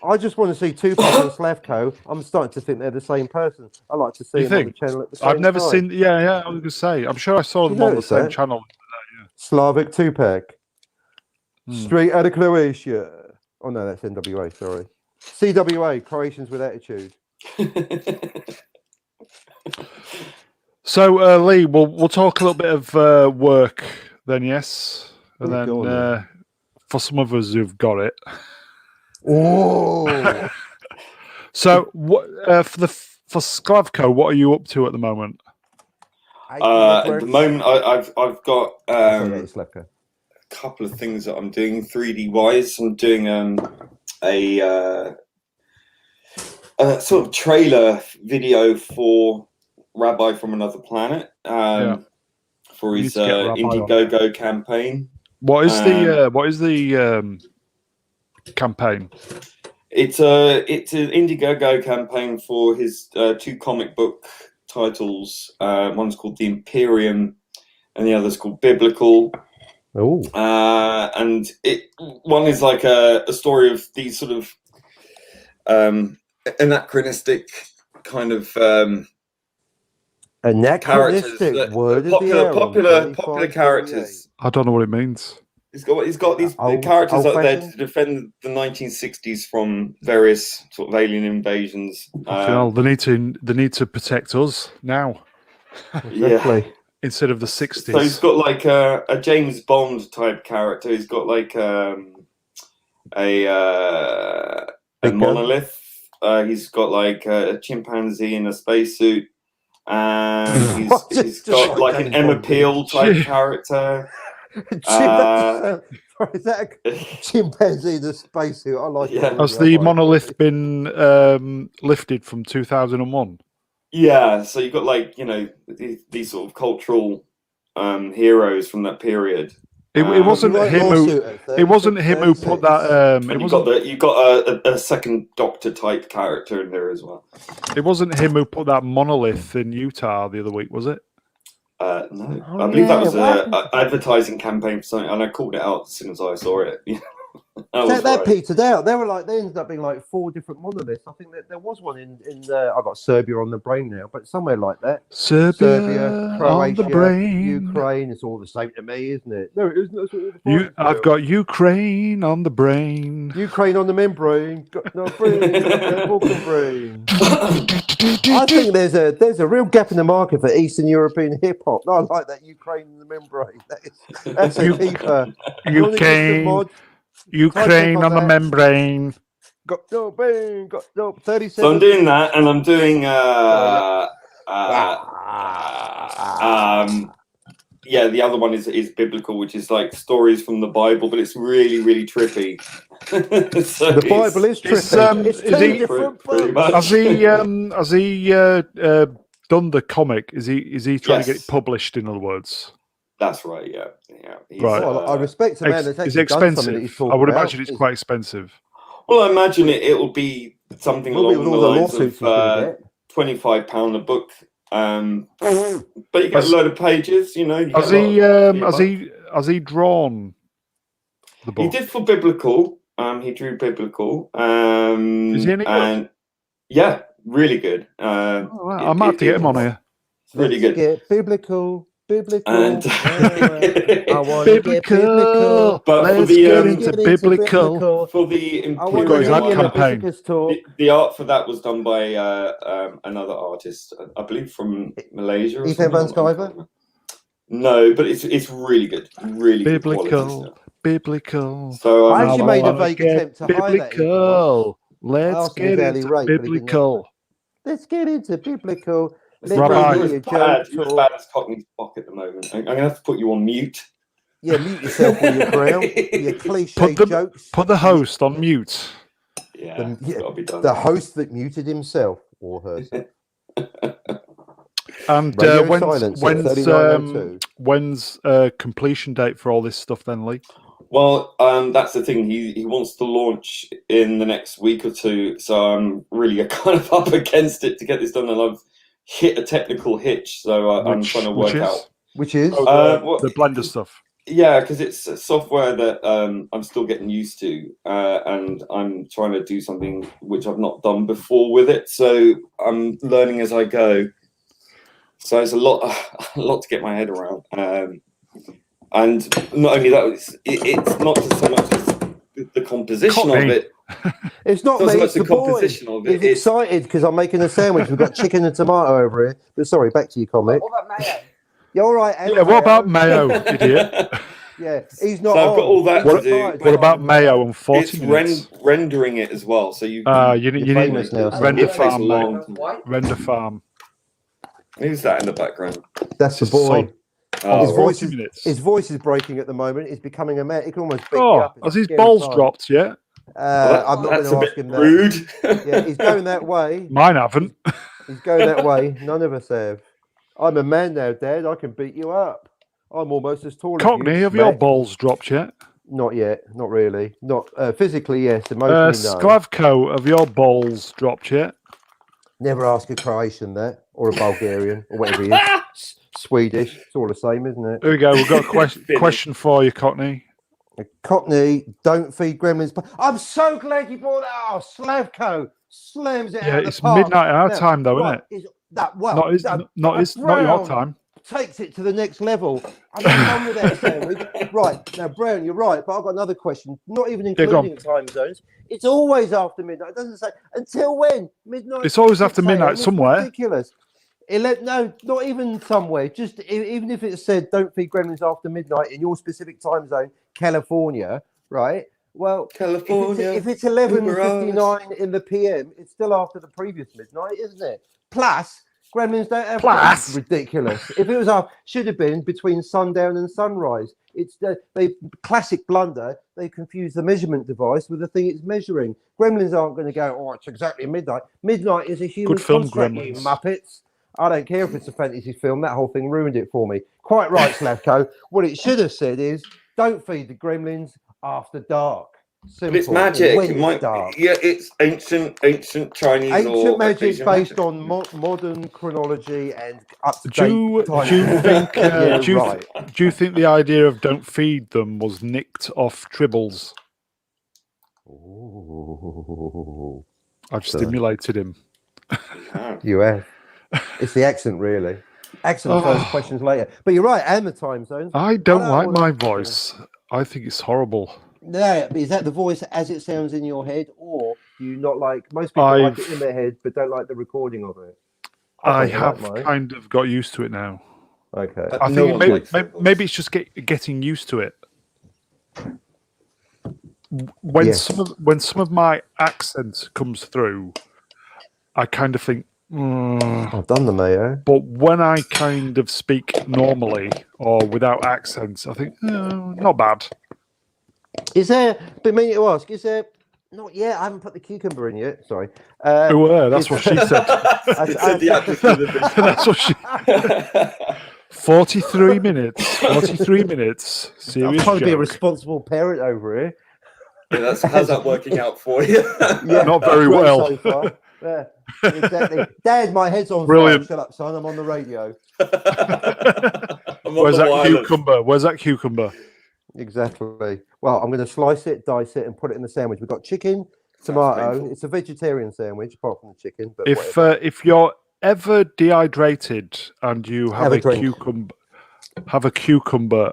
I just want to see Tupac and Slavko. I'm starting to think they're the same person. I like to see them on the channel at the same time. I've never seen. Yeah. I was going to say. I'm sure I saw them on the same channel. Slavic Tupac. Straight out of Croatia. Oh no, that's NWA. Sorry, CWA. Croatians with attitude. So Lee, we'll talk a little bit of work then yes, and Oh, then go on then. for some of us who've got it. Oh, So what for Sklavko? What are you up to at the moment? At the moment, I've got Sorry, that is Slepko. a couple of things that I'm doing 3D wise. I'm doing a sort of trailer video for Rabbi from Another Planet for his Indiegogo campaign. What is the campaign? It's an Indiegogo campaign for his 2 comic book titles. One's called The Imperium, and the other's called Biblical. Oh, and one is like a story of these sort of anachronistic kind of anachronistic characters, word popular characters. I don't know what it means. He's got these characters out there to defend the 1960s from various sort of alien invasions. They need to protect us now. Exactly. Yeah. Instead of the 60s. So he's got like a James Bond type character. He's got like a monolith. He's got like a chimpanzee in a spacesuit, and he's got like an Emma Peel type character. Is that a chimpanzee in the spacesuit? I like it. Has the monolith been lifted from 2001? Yeah, so you've got like, these sort of cultural heroes from that period. It wasn't him who. It wasn't him who put that. You got a second Doctor type character in there as well. It wasn't him who put that monolith in Utah the other week, was it? No, I believe that was an advertising campaign for something, and I called it out as soon as I saw it. That petered out. They ended up being like 4 different monoliths. I think that there was one in I got Serbia on the brain now, but somewhere like that. Serbia, Croatia, on the brain. Ukraine. It's all the same to me, isn't it? No, it isn't. That's all I've got Ukraine on the brain. Ukraine on the membrane. Got no brain. Balkan brain. I think there's a real gap in the market for Eastern European hip hop. I like that Ukraine on the membrane. That's a keeper. Ukraine on the membrane. Got no brain. Got no 37. So I'm doing that, and I'm doing the other one is biblical, which is like stories from the Bible, but it's really, really trippy. So the Bible is trippy. Has he done the comic? Is he trying to get it published? In other words, that's right. Yeah. Right. Well, I respect a man that's actually is it expensive? Done that I would imagine it's quite expensive. Well, I imagine it will be something along the lines of £25 a book. But you get a load of pages. Has he drawn the book? He did for biblical. He drew biblical. Is he any good? Yeah, really good. I might have to get him on here. Really good. Get biblical. And I want to get biblical. But let's get into biblical. For the Imperial campaign, the art for that was done by another artist, I believe from Malaysia. Ethan Van Skyver? No, but it's really good. Really biblical. Biblical. So I actually made a vague attempt to hide that. Biblical. Let's get into biblical. Let's get into biblical. Rabbi, you're as bad as Cockney's Spock at the moment. I'm going to have to put you on mute. Yeah, mute yourself with your crown. Your cliche jokes. Put the host on mute. Yeah, gotta be done. The host that muted himself or herself. And when's completion date for all this stuff then, Lee? Well, that's the thing. He wants to launch in the next week or 2, so I'm really kind of up against it to get this done, and I've hit a technical hitch, so I'm trying to work out. Which is? The Blender stuff. Yeah, because it's a software that I'm still getting used to, and I'm trying to do something which I've not done before with it, so I'm learning as I go. So it's a lot to get my head around. And not only that, it's not just so much as the composition of it. It's not me, it's the composition of it. He's excited because I'm making a sandwich. We've got chicken and tomato over here. But sorry, back to your comic. What about Mayo? Yeah, all right. Yeah, what about Mayo, idiot? Yeah, he's not. So I've got all that to do. What about Mayo and 40 It's minutes? rendering it as well. So you You need famous now, so render it takes farm, long. mate. Render farm. Who's that in the background? That's the boy. Oh, His voice is breaking at the moment. He's becoming a man. He can almost beat me Oh, up. has his balls dropped yet? I'm not going that's to a ask bit him rude. that. Yeah, he's going that way. Mine haven't. He's going that way. None of us have. I'm a man now, Dad. I can beat you up. I'm almost as tall Cockney, as you. have your balls dropped yet? Not yet. Not really. Not physically, yes. Emotionally, no. Sklavko, have your balls dropped yet? Never ask a Croatian that, or a Bulgarian, or whatever he is. Swedish. It's all the same, isn't it? Here we go. We've got a question for you, Cockney. Cockney, don't feed gremlins. I'm so glad you brought that. Oh, Slavko slams it out of the It's park. midnight our time, though, isn't it? Not your time. Takes it to the next level. I'm done with that sandwich. Right, now, Brown, you're right, but I've got another question. Not even including time zones. It's always after midnight. It doesn't say until when? Midnight. It's always after midnight somewhere. Ridiculous. No, not even somewhere. Just even if it said don't feed gremlins after midnight in your specific time zone, California, right? Well, California. If it's 11:59 in the PM, it's still after the previous midnight, isn't it? Plus, gremlins don't have. Plus, ridiculous. If it was should have been between sundown and sunrise. It's they classic blunder. They confuse the measurement device with the thing it's measuring. Gremlins aren't going to go. Oh, it's exactly midnight. Midnight is a human Good film, construct, Gremlins. you Muppets. I don't care if it's a fantasy film. That whole thing ruined it for me. Quite right, Slavko. What it should have said is, don't feed the gremlins after dark. Simple. It's magic. When it's dark. Yeah, it's ancient Chinese. Ancient magic based on modern chronology and up to date. Do you think the idea of don't feed them was nicked off Tribbles? Ooh. I've stimulated him. You have. It's the accent, really. Accent first, questions later. But you're right, and the time zones. I don't like my voice. I think it's horrible. No, but is that the voice as it sounds in your head, or do you not like? Most people like it in their head, but don't like the recording of it. I have kind of got used to it now. Okay, I think maybe it's just getting used to it. When some of my accent comes through, I kind of think. I've done the Mayo. But when I kind of speak normally or without accents, I think, not bad. Is there, but meaning to ask, is there, not yet, I haven't put the cucumber in yet, sorry. That's what she said. That's what she 43 minutes. 43 minutes. Serious I'm trying to be a joke. responsible parent over here. Yeah, how's that working out for you? Yeah, not very well. So far. Yeah, exactly. Dad, my head's on Brilliant. fire. Shut up, son. I'm on the radio. Where's that cucumber? Where's that cucumber? Exactly. Well, I'm going to slice it, dice it, and put it in the sandwich. We've got chicken, tomato. It's a vegetarian sandwich, apart from the chicken. But if you're ever dehydrated and you have a cucumber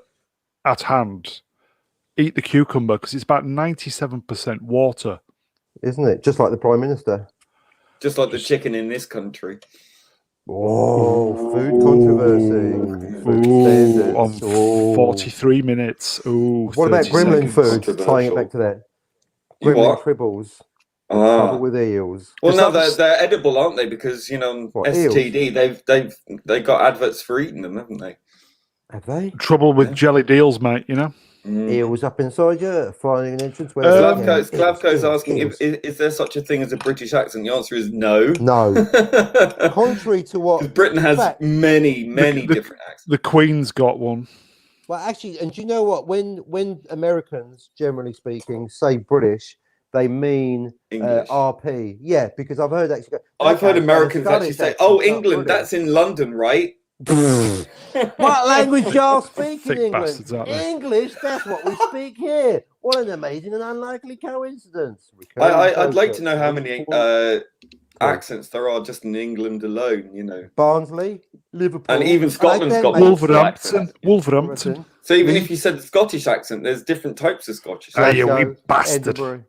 at hand, eat the cucumber because it's about 97% water. Isn't it? Just like the Prime Minister. Just like the chicken in this country. Oh, food controvery. Food on 43 minutes. What about gremlin food? Tying it back to that. Gremlin tribbles. Covered with eels. Well, no, they're edible, aren't they? Because STD, they've got adverts for eating them, haven't they? Have they? Trouble with jelly deals, mate. Eels up inside you, finding an entrance. Sklavko's asking, is there such a thing as a British accent? The answer is no. No. Contrary to what... Britain has many different accents. The Queen's got one. Well, actually, and do you know what? When Americans, generally speaking, say British, they mean RP. Yeah, because I've heard actually... I've heard Americans actually say, England, that's in London, right? What language y'all speak in England? Bastards, English, that's what we speak here. What an amazing and unlikely coincidence. I'd like to know how many accents there are just in England alone, Barnsley, Liverpool. And even Scotland's got Wolverhampton. So even if you said the Scottish accent, there's different types of Scottish accent. You wee bastard. It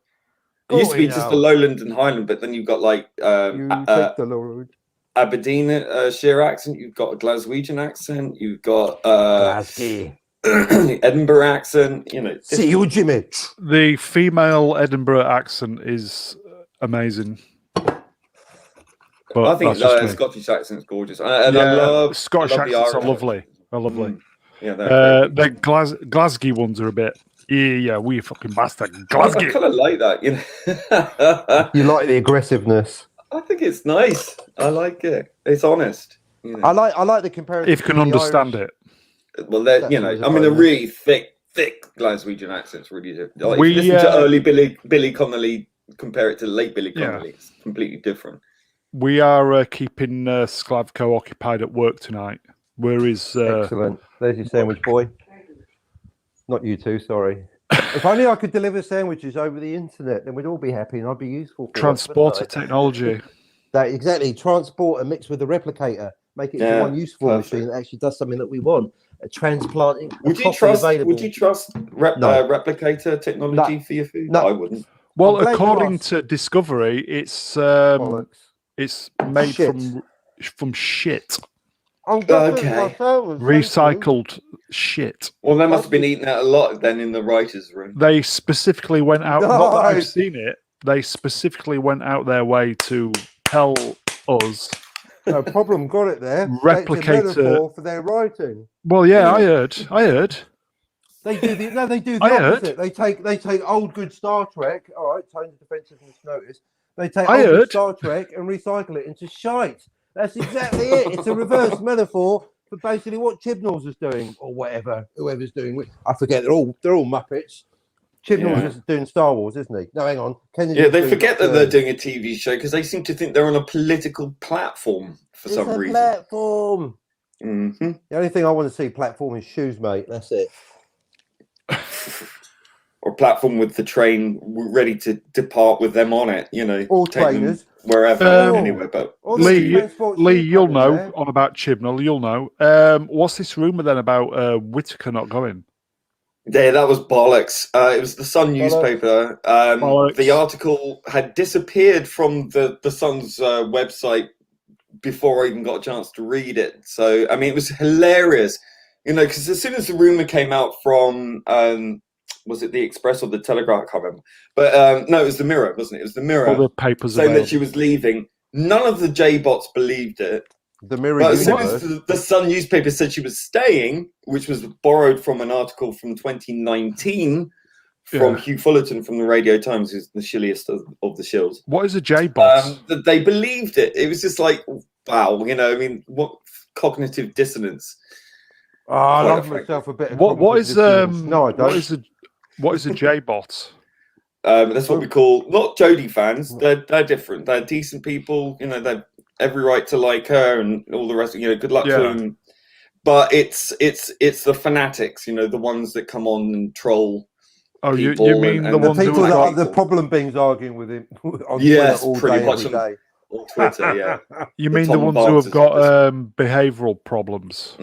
used to be just the Lowland and Highland, but then you've got like... you take the Lord. Aberdeenshire accent. You've got a Glaswegian accent. You've got Glasgow. Edinburgh accent. See you, Jimmy. The female Edinburgh accent is amazing. But I think the Scottish accent's gorgeous, and I love Scottish I love accents the are lovely. They're lovely. Yeah, the Glasgow ones are a bit. Yeah, we fucking bastard. Glasgow. I kind of like that. You like the aggressiveness. I think it's nice. I like it. It's honest. I like the comparison. If you can understand it. Well, a really thick Glaswegian accent's really different. Like, if you listen to early Billy Connolly, compare it to late Billy Connolly, it's completely different. We are keeping Sklavko occupied at work tonight. Where is... Excellent. There's your sandwich boy. Not you two, sorry. If only I could deliver sandwiches over the internet, then we'd all be happy and I'd be useful. Transporter technology. Exactly. Transporter mixed with the replicator. Make it into one useful machine that actually does something that we want. Transplanting. Would you trust replicator technology for your food? No, I wouldn't. Well, according to Discovery, it's made from shit. Okay. Recycled shit. Well, they must have been eating that a lot then in the writers' room. They specifically went out. Not that I've seen it. They specifically went out their way to tell us. No problem. Got it there. Replicator for their writing. Well, yeah, I heard. They do the opposite. They take old good Star Trek. All right, tone of defensiveness notice. They take old good Star Trek and recycle it into shite. That's exactly it. It's a reverse metaphor for basically what Chibnall's is doing, or whoever's doing. I forget. They're all Muppets. Chibnall's is doing Star Wars, isn't he? No, hang on. They forget that they're doing a TV show because they seem to think they're on a political platform for some reason. Platform. Mm-hmm. The only thing I want to see platform is shoes, mate. That's it. Or platform with the train ready to depart with them on it. All trainers. Wherever, anywhere, but Lee, you'll know on about Chibnall. You'll know. What's this rumor then about Whittaker not going? Yeah, that was bollocks. It was the Sun newspaper. The article had disappeared from the Sun's website before I even got a chance to read it. So, I mean, it was hilarious, because as soon as the rumor came out from, was it the Express or the Telegraph? I can't remember. But no, it was the Mirror, wasn't it? It was the Mirror. All the papers saying that she was leaving. None of the J-bots believed it. The Mirror. But as soon as the Sun newspaper said she was staying, which was borrowed from an article from 2019 from Hugh Fullerton from the Radio Times, who's the shilliest of the shills. What is a J-bot? They believed it. It was just like, wow, I mean, what cognitive dissonance. Oh, I love myself a bit of what is no, I don't. What is a J-bot? That's what we call, not Jodie fans. They're different. They're decent people. They've every right to like her and all the rest. Good luck to them. But it's the fanatics. The ones that come on and troll. Oh, you mean the ones people that are the problem beings arguing with him on Twitter all day, every day. On Twitter, yeah. You mean the ones who have got behavioural problems?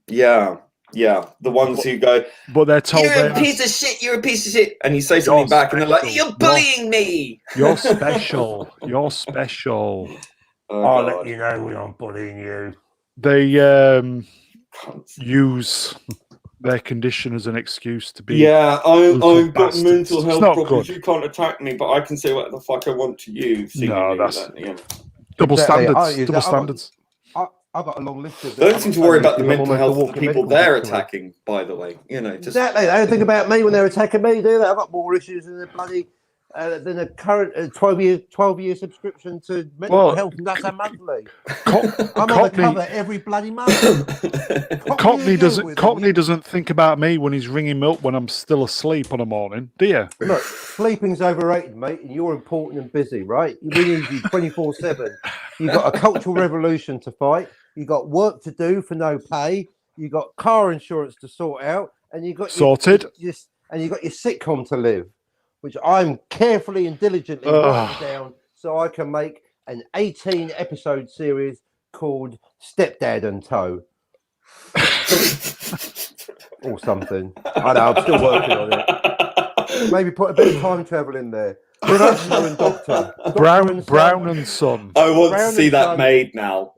Yeah. The ones who go, but they're told you're a piece of shit, you're a piece of shit, and you say something back, and they're like, you're bullying me. You're special. You're special. I'll let you know when I'm bullying you. They use their condition as an excuse to be. Yeah, I've got mental health Good. problems. You can't attack me, but I can say what the fuck I want to you. No, that's double standards. Double standards. I've got a long list of. They don't seem to worry about the mental health of the people they're attacking, by the way. Exactly. They don't think about me when they're attacking me, do they? I've got more issues than a current 12-year subscription to mental health, and that's a monthly. I'm on the cover every bloody month. Cockney doesn't think about me when he's ringing me up when I'm still asleep on a morning, do you? Look, sleeping's overrated, mate, and you're important and busy, right? We need you 24/7. You've got a cultural revolution to fight. You've got work to do for no pay. You've got car insurance to sort out, and you've got sorted. And you've got your sitcom to live, which I'm carefully and diligently writing down so I can make an 18-episode series called Stepdad and Toe. Or something. I know, I'm still working on it. Maybe put a bit of time travel in there. Professional and Doctor. Brown and Son. I want Brown to see and that Son. made now.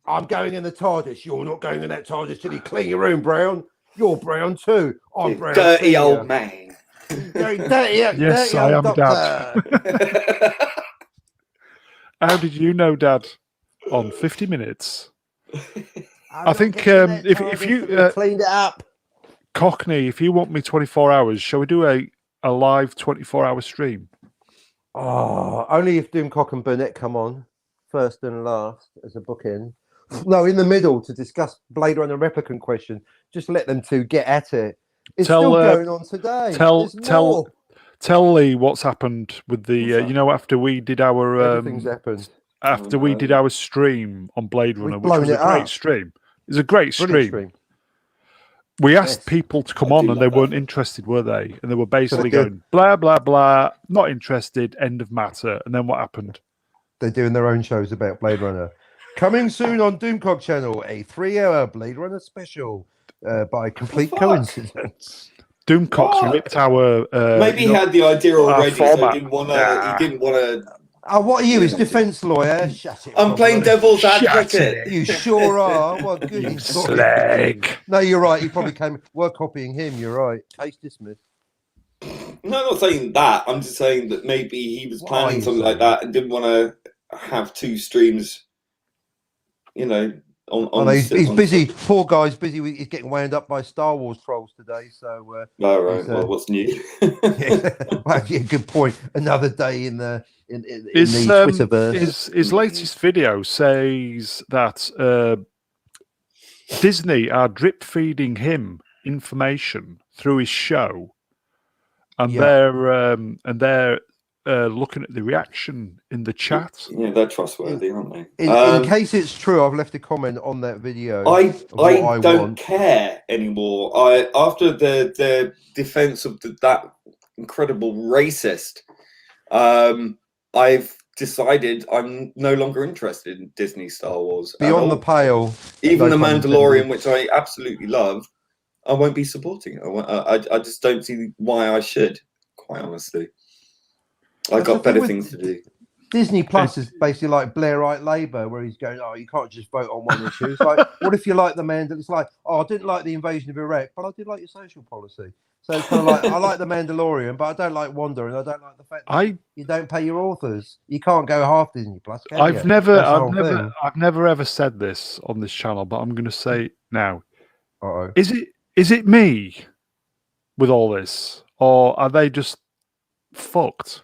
I'm going in the TARDIS. You're not going in that TARDIS till you clean your room, Brown. You're Brown too. I'm You Brown. dirty Senior. old man. Dirty Yes, I old am Doctor. Dad. How did you know, Dad? On 50 minutes. I think if you cleaned it up. Cockney, if you want me 24 hours, shall we do a live 24-hour stream? Oh, only if Doomcock and Burnett come on first and last as a bookend. No, in the middle to discuss Blade Runner replicant question. Just let them two get at it. It's still going on today. Tell Lee what's happened with the after we did our everything's happened. After we did our stream on Blade Runner, which was a great stream. It was a great stream. We asked people to come on and they weren't interested, were they? And they were basically going, blah, blah, blah, not interested, end of matter. And then what happened? They're doing their own shows about Blade Runner. Coming soon on Doomcock channel, a 3-hour Blade Runner special by complete coincidence. Doomcock's ripped our... Maybe he had the idea already, so he didn't want to... Oh, what are you, his defence lawyer? Shut it. I'm playing devil's advocate. You sure are. What good slag. No, you're right. He probably came. We're copying him. You're right. Case dismissed. No, I'm not saying that. I'm just saying that maybe he was planning something like that and didn't want to have two streams. He's busy. Poor guy's busy. He's getting wound up by Star Wars trolls today. So. Right. Well, what's new? Good point. Another day in the Twitterverse. His latest video says that Disney are drip feeding him information through his show, and they're looking at the reaction in the chat. Yeah, they're trustworthy, aren't they? In case it's true, I've left a comment on that video. I don't care anymore. After the defense of that incredible racist, I've decided I'm no longer interested in Disney Star Wars. Beyond the pale. Even The Mandalorian, which I absolutely love, I won't be supporting. I just don't see why I should, quite honestly. I got better things to do. Disney Plus is basically like Blairite Labour, where he's going, you can't just vote on one issue. It's like, what if you like the Mandalorian? It's like, I didn't like the invasion of Iraq, but I did like your social policy. So it's kind of like, I like the Mandalorian, but I don't like Wanda, and I don't like the fact that you don't pay your authors. You can't go half Disney Plus. I've never ever said this on this channel, but I'm going to say it now. Is it me with all this, or are they just fucked?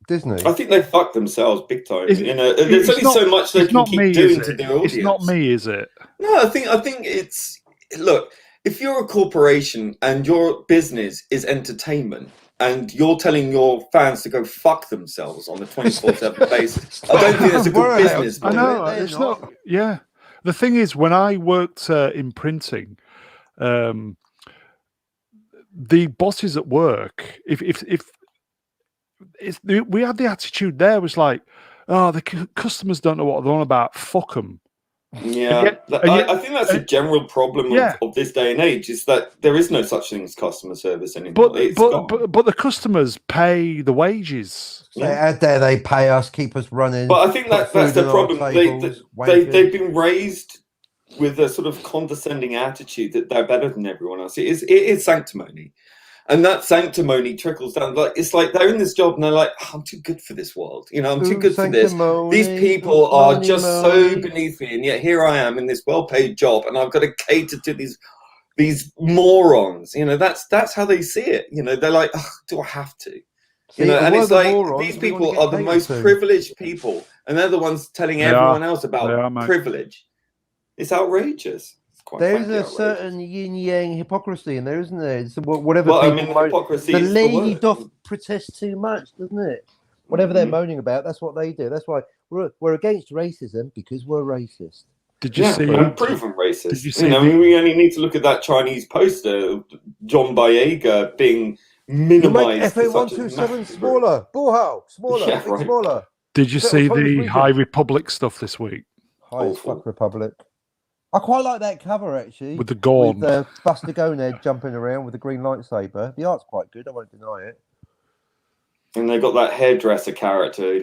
Disney. I think they fucked themselves big time. There's only so much they can keep doing to their audience. It's not me, is it? No, I think it's look. If you're a corporation and your business is entertainment, and you're telling your fans to go fuck themselves on a 24/7 basis, I don't think that's a good business model. I know it's not. Yeah, the thing is, when I worked in printing, the bosses at work, we had the attitude there was like, the customers don't know what they're on about. Fuck them. Yeah, I think that's a general problem of this day and age, is that there is no such thing as customer service anymore. But the customers pay the wages. How dare they pay us, keep us running? But I think that's the problem. They've been raised with a sort of condescending attitude that they're better than everyone else. It is sanctimony. And that sanctimony trickles down. It's like they're in this job and they're like, I'm too good for this world. I'm too good for this. These people are just so beneath me. And yet here I am in this well-paid job and I've got to cater to these morons. That's how they see it. They're like, do I have to? And it's like, these people are the most privileged people. And they're the ones telling everyone else about privilege. It's outrageous. There's a certain yin-yang hypocrisy in there, isn't there? It's whatever hypocrisy the lady doth protest too much, doesn't it? Whatever they're moaning about, that's what they do. That's why we're against racism, because we're racist. Did you see? We're proven racist. Did you see? We only need to look at that Chinese poster, John Boyega being minimised. FA127 smaller, Bullhole, smaller. Did you see the High Republic stuff this week? High fuck Republic. I quite like that cover, actually. With the Gorn. With Buster Gonad jumping around with the green lightsaber. The art's quite good, I won't deny it. And they've got that hairdresser character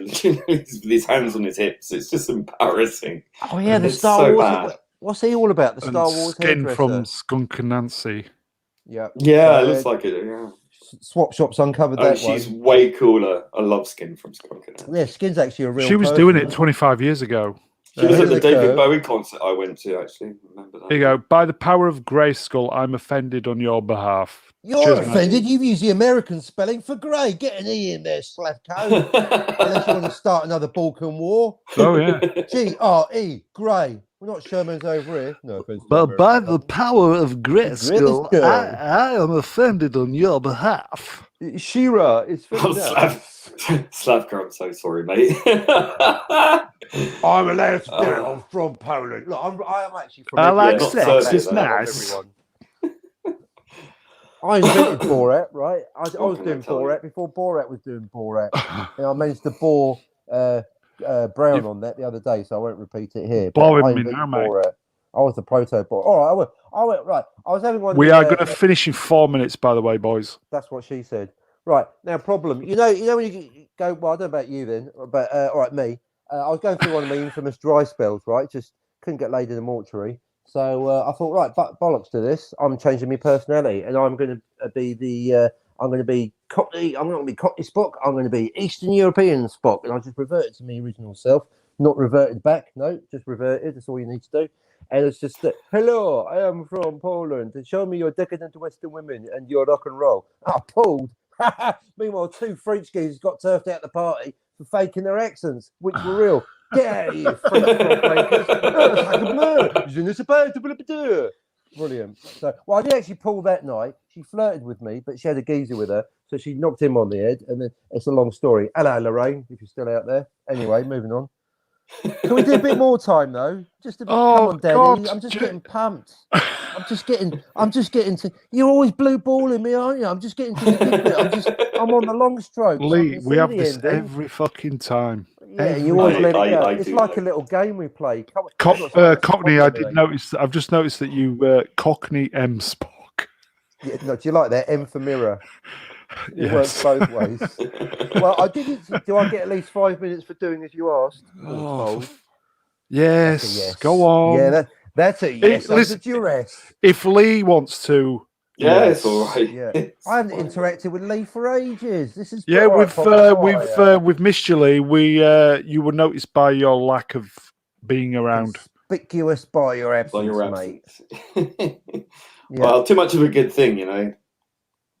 with his hands on his hips. It's just embarrassing. Oh yeah, the It's Star so Wars. bad. What's he all about? The And Star Wars Skin hairdresser. from Skunk and Nancy. Yeah. Yeah, So, it looks like it. Yeah. Swap Shops uncovered Oh, that she's one. way cooler. I love Skin from Skunk and Nancy. Yeah, Skin's actually a real. She was person. doing it 25 years ago. She was at Ahead the of the David curve. Bowie concert I went to, actually. Remember that? There you go. By the power of Grayskull, I'm offended on your behalf. You're Cheers, mate. offended. You've used the American spelling for grey. Get an E in there, Slavko. Unless you want to start another Balkan War. Oh, yeah. G-R-E, grey. We're not Shermans over here. No offense. to But by American the power of Grayskull, Grayskull. I am offended on your behalf. people. Shira is Oh, Slavko, I'm so sorry, mate. I'm a lesbian. I'm from Poland. Look, I am actually from. I like not sex. Serbia, It's though. nice. Everyone. I invented Borat, right? I was can I doing tell Borat before Borat was doing Borat. And I managed to bore Brown on that the other day, so I won't repeat it here. But Boring I me invented now, mate. Borat. I was the proto Borat. All right, I went right. I was having one. We are going to finish in 4 minutes, by the way, boys. That's what she said. Right now, problem. You know when you go. Well, I don't know about you then, but all right, me. I was going through one of my infamous dry spells. Right, just couldn't get laid in the mortuary. So I thought, right, bollocks to this. I'm changing my personality, and I'm going to be the. I'm going to be Cockney. I'm not going to be Cockney Spock. I'm going to be Eastern European Spock, and I just reverted to my original self. Not reverted back. No, just reverted. That's all you need to do. And it's just that, hello, I am from Poland. And show me your decadent Western women and your rock and roll. I pulled. Meanwhile, 2 French guys got turfed out the party for faking their accents, which were real. Get out of here, French wankers. Brilliant. So, well, I did actually pull that night. She flirted with me, but she had a geezer with her. So she knocked him on the head. And then it's a long story. Hello, Lorraine, if you're still out there. Anyway, moving on. Can we do a bit more time though? Just a bit. Oh, Come on, Daddy. God. I'm just getting pumped. I'm just getting to. You're always blue balling me, aren't you? I'm just getting to the good bit. I'm on the long stroke. Lee, we have this ending. every fucking time. Yeah, you always let it go. I It's do like that. a little game we play. Cockney, I did notice. I've just noticed that you Cockney M Spock. Yeah, no, do you like that? M for mirror. It Yes. works both ways. Well, I didn't. Do I get at least 5 minutes for doing as you asked? Oh, That's yes. a yes. Go on. Yeah, that's a yes. Listen, Under duress. if Lee wants to, Yeah, yes. it's all right. Yeah, It's I haven't fine. interacted with Lee for ages. This is Yeah, we've missed you, Lee. You were noticed by your lack of being around. Conspicuous by your absence, On your mate. absence. Yeah. Well, too much of a good thing, you know.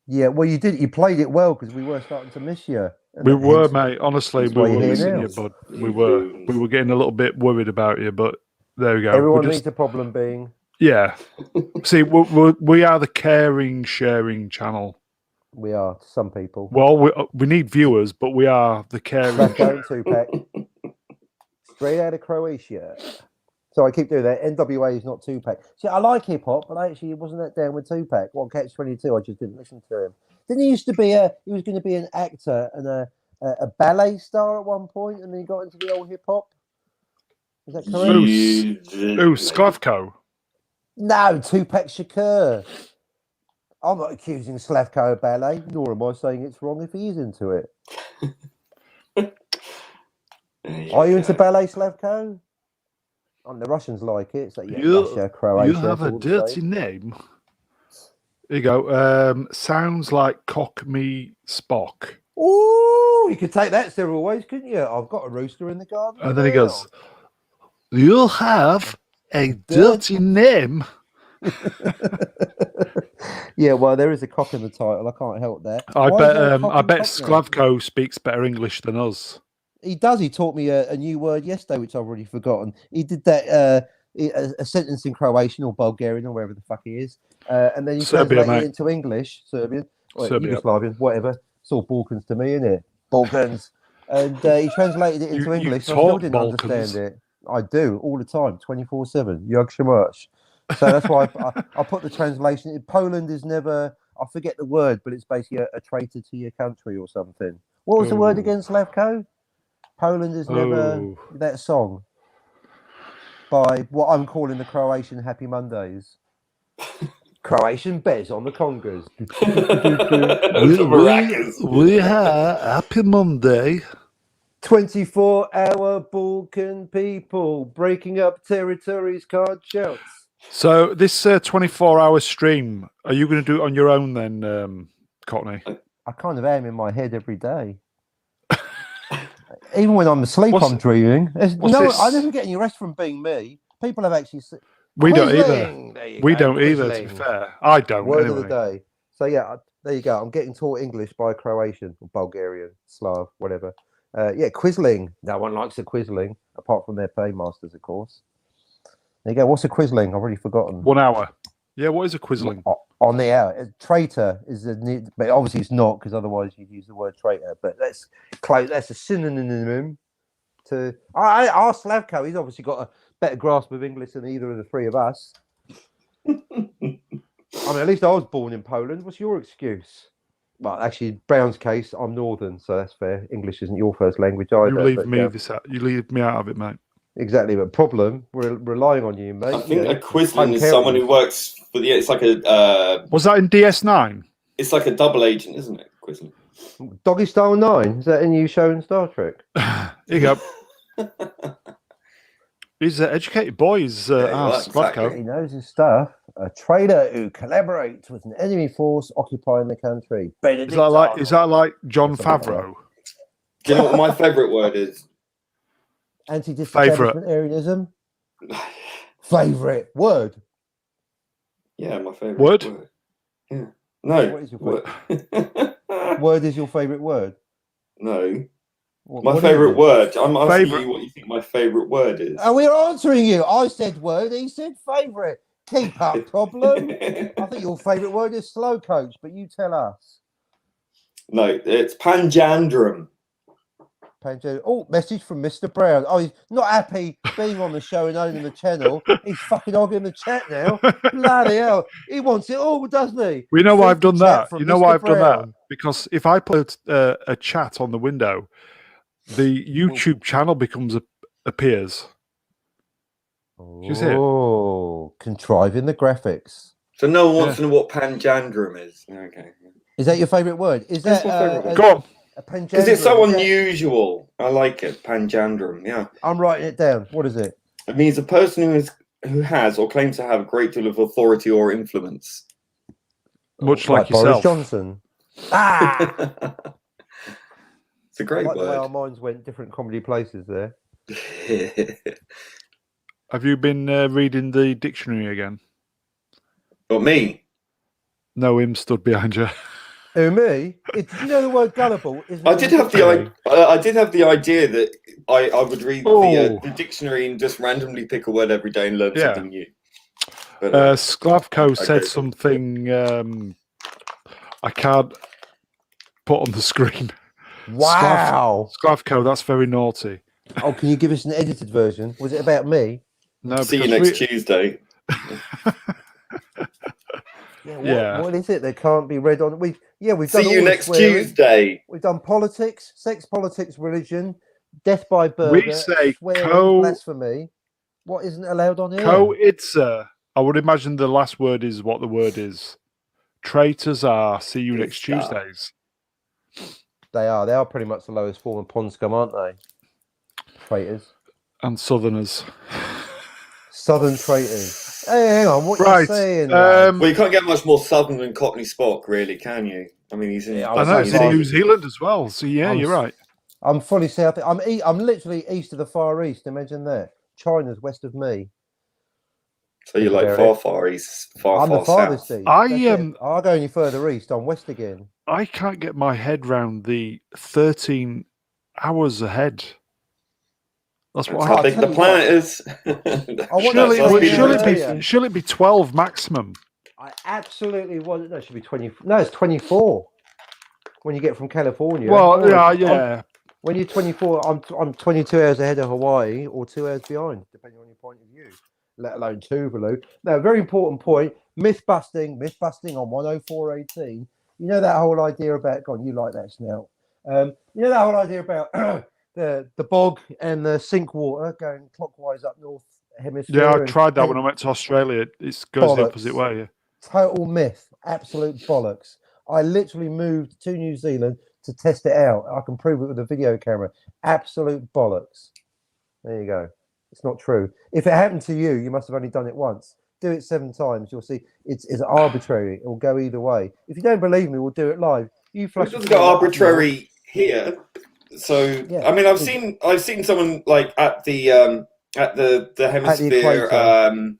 Yeah, well, you did. You played it well because we were starting to miss you. We were, Hence- mate. Honestly, that's we why were you're here missing now. you, bud. We were getting a little bit worried about you, but there we go. Everyone We're needs just, a problem being. yeah. See, we are the caring, sharing channel. We are to some people. Well, we need viewers, but we are the caring. Let's go 2-pack. Straight out of Croatia. So I keep doing that. NWA is not 2-pack. See, I like hip hop, but I actually wasn't that down with 2-pack. Well, Catch 22, I just didn't listen to him. Didn't he used to be he was going to be an actor and a ballet star at one point, and then he got into the old hip hop? Is that correct? Sklavko. No, 2-pack Shakur. I'm not accusing Slavko of ballet, nor am I saying it's wrong if he is into it. Are you into ballet, Slavko? The Russians like it. It's like, yeah, Russia, Croatia. You have a dirty name. There you go. Sounds like Cockney Spock. Oh, you could take that several ways, couldn't you? I've got a rooster in the garden. And then he goes, "You have a dirty name." Yeah, well, there is a cock in the title. I can't help that. I Why is there a cock bet in Cockney? Sklavko speaks better English than us. He does. He taught me a new word yesterday, which I've already forgotten. He did that a sentence in Croatian or Bulgarian or wherever the fuck he is, and then he translated it into English, Serbian, or Yugoslavian, whatever. It's all Balkans to me, isn't it? Balkans. And he translated it into English. I still didn't understand it. I do all the time, 24/7. Yug Shamash. So that's why I put the translation. Poland is never. I forget the word, but it's basically a traitor to your country or something. What was the word again, Slavko? Poland is never that song by what I'm calling the Croatian Happy Mondays. Croatian Bez on the congas. we have Happy Monday. 24-hour Balkan people breaking up territories, card shouts. So this 24-hour stream, are you going to do it on your own then, Cockney? I kind of am in my head every day. Even when I'm asleep, I'm dreaming. I never get any rest from being me. People have actually said, we don't either. We don't either, to be fair. I don't. Word anyway. of the day. So yeah, there you go. I'm getting taught English by a Croatian or Bulgarian, Slav, whatever. Quisling. No one likes a Quisling, apart from their paymasters, of course. There you go. What's a Quisling? I've already forgotten. 1 hour. Yeah, what is a Quisling? On the hour. Traitor is but obviously it's not, because otherwise you'd use the word traitor. But that's close. That's a synonym to. I asked Slavko. He's obviously got a better grasp of English than either of the three of us. I mean, at least I was born in Poland. What's your excuse? Well, actually, Brown's case, I'm Northern, so that's fair. English isn't your first language either. You leave me out of it, mate. Exactly, but problem, we're relying on you, mate. I think a Quisling is someone who works for the. It's like a. Was that in DS9? It's like a double agent, isn't it? Quisling. Doggy Style 9. Is that a new show in Star Trek? Here you go. He's an educated boy. He's He knows his stuff. A trader who collaborates with an enemy force occupying the country. Is that like John Favreau? Do you know what my favourite word is? Anti-disestablishmentarianism. Favourite word. Yeah, my favourite word. Yeah. No. What is your word? Word is your favourite word? No. My favourite word. I'm asking you what you think my favourite word is. Oh, we're answering you. I said word. He said favourite. Keep up, problem. I think your favourite word is slow coach, but you tell us. No, it's panjandrum. Oh, message from Mr. Brown. Oh, he's not happy being on the show and owning the channel. He's fucking hogging the chat now. Bloody hell. He wants it all, doesn't he? You know why I've done that? You know why I've done that? Because if I put a chat on the window, the YouTube channel appears. Oh, contriving the graphics. So no one wants to know what panjandrum is. Okay. Is that your favourite word? Is that Go on. Because it's so unusual. I like it. Panjandrum. Yeah. I'm writing it down. What is it? It means a person who has or claims to have a great deal of authority or influence. Much like yourself. Boris Johnson. Ah! It's a great word. The way our minds went different comedy places there. Have you been reading the dictionary again? Or me? No, him stood behind you. Who, me? Did you know the word gullible? I did have the idea that I would read the dictionary and just randomly pick a word every day and learn something new. But, Sklavko said something I can't put on the screen. Wow. Sklavko, that's very naughty. Oh, can you give us an edited version? Was it about me? No. See you next Tuesday. What is it that can't be read on? We've done. See you next Tuesday. We've done politics, sex, politics, religion, death by burger. We say blasphemy. What isn't allowed on here? Co-itza. I would imagine the last word is what the word is. Traitors are. See you next Tuesdays. They are. They are pretty much the lowest form of pond scum, aren't they? Traitors. And Southerners. Southern traitors. Hey, hang on. What are you saying? Well, you can't get much more southern than Cockney Spock, really, can you? I mean, he's in. I know he's in New Zealand as well. So you're right. I'm fully south. I'm literally east of the Far East. Imagine that. China's west of me. So you're like far east, I'm the farthest east. I'll go any further east. I'm west again. I can't get my head round the 13 hours ahead. That's what I think the planet is. Should it be 12 maximum? I absolutely want. No, it should be 20. No, it's 24. When you get from California. Well, yeah. When you're 24, I'm 22 hours ahead of Hawaii or 2 hours behind, depending on your point of view. Let alone Tuvalu. Now, very important point. Myth busting on 104.18. You know that whole idea about. God, you like that, Snout. You know that whole idea about the bog and the sink water going clockwise up north hemisphere. Yeah, I tried that when I went to Australia. It goes the opposite way. Yeah. Total myth. Absolute bollocks. I literally moved to New Zealand to test it out. I can prove it with a video camera. Absolute bollocks. There you go. It's not true. If it happened to you, you must have only done it once. Do it 7 times. You'll see it's arbitrary. It will go either way. If you don't believe me, we'll do it live. You flush. It doesn't go arbitrary here. So Yeah, I mean, I've seen someone like at the hemisphere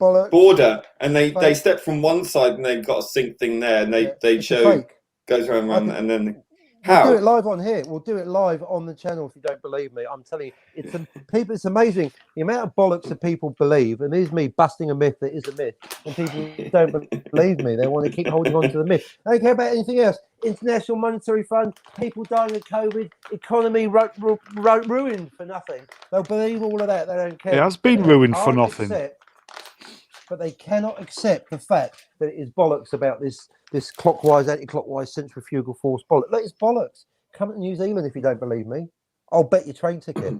border, and they step from one side and they've got a sink thing there, and they show goes around and then. We'll do it live on here. We'll do it live on the channel if you don't believe me. I'm telling you, it's amazing the amount of bollocks that people believe, and here's me busting a myth that is a myth, and people don't believe me. They want to keep holding on to the myth. They don't care about anything else. International Monetary Fund, people dying of COVID, economy ruined for nothing. They'll believe all of that. They don't care. It has been ruined for nothing. But they cannot accept the fact that it is bollocks about this clockwise, anti-clockwise centrifugal force bollocks. Look, it's bollocks. Come to New Zealand if you don't believe me. I'll bet your train ticket.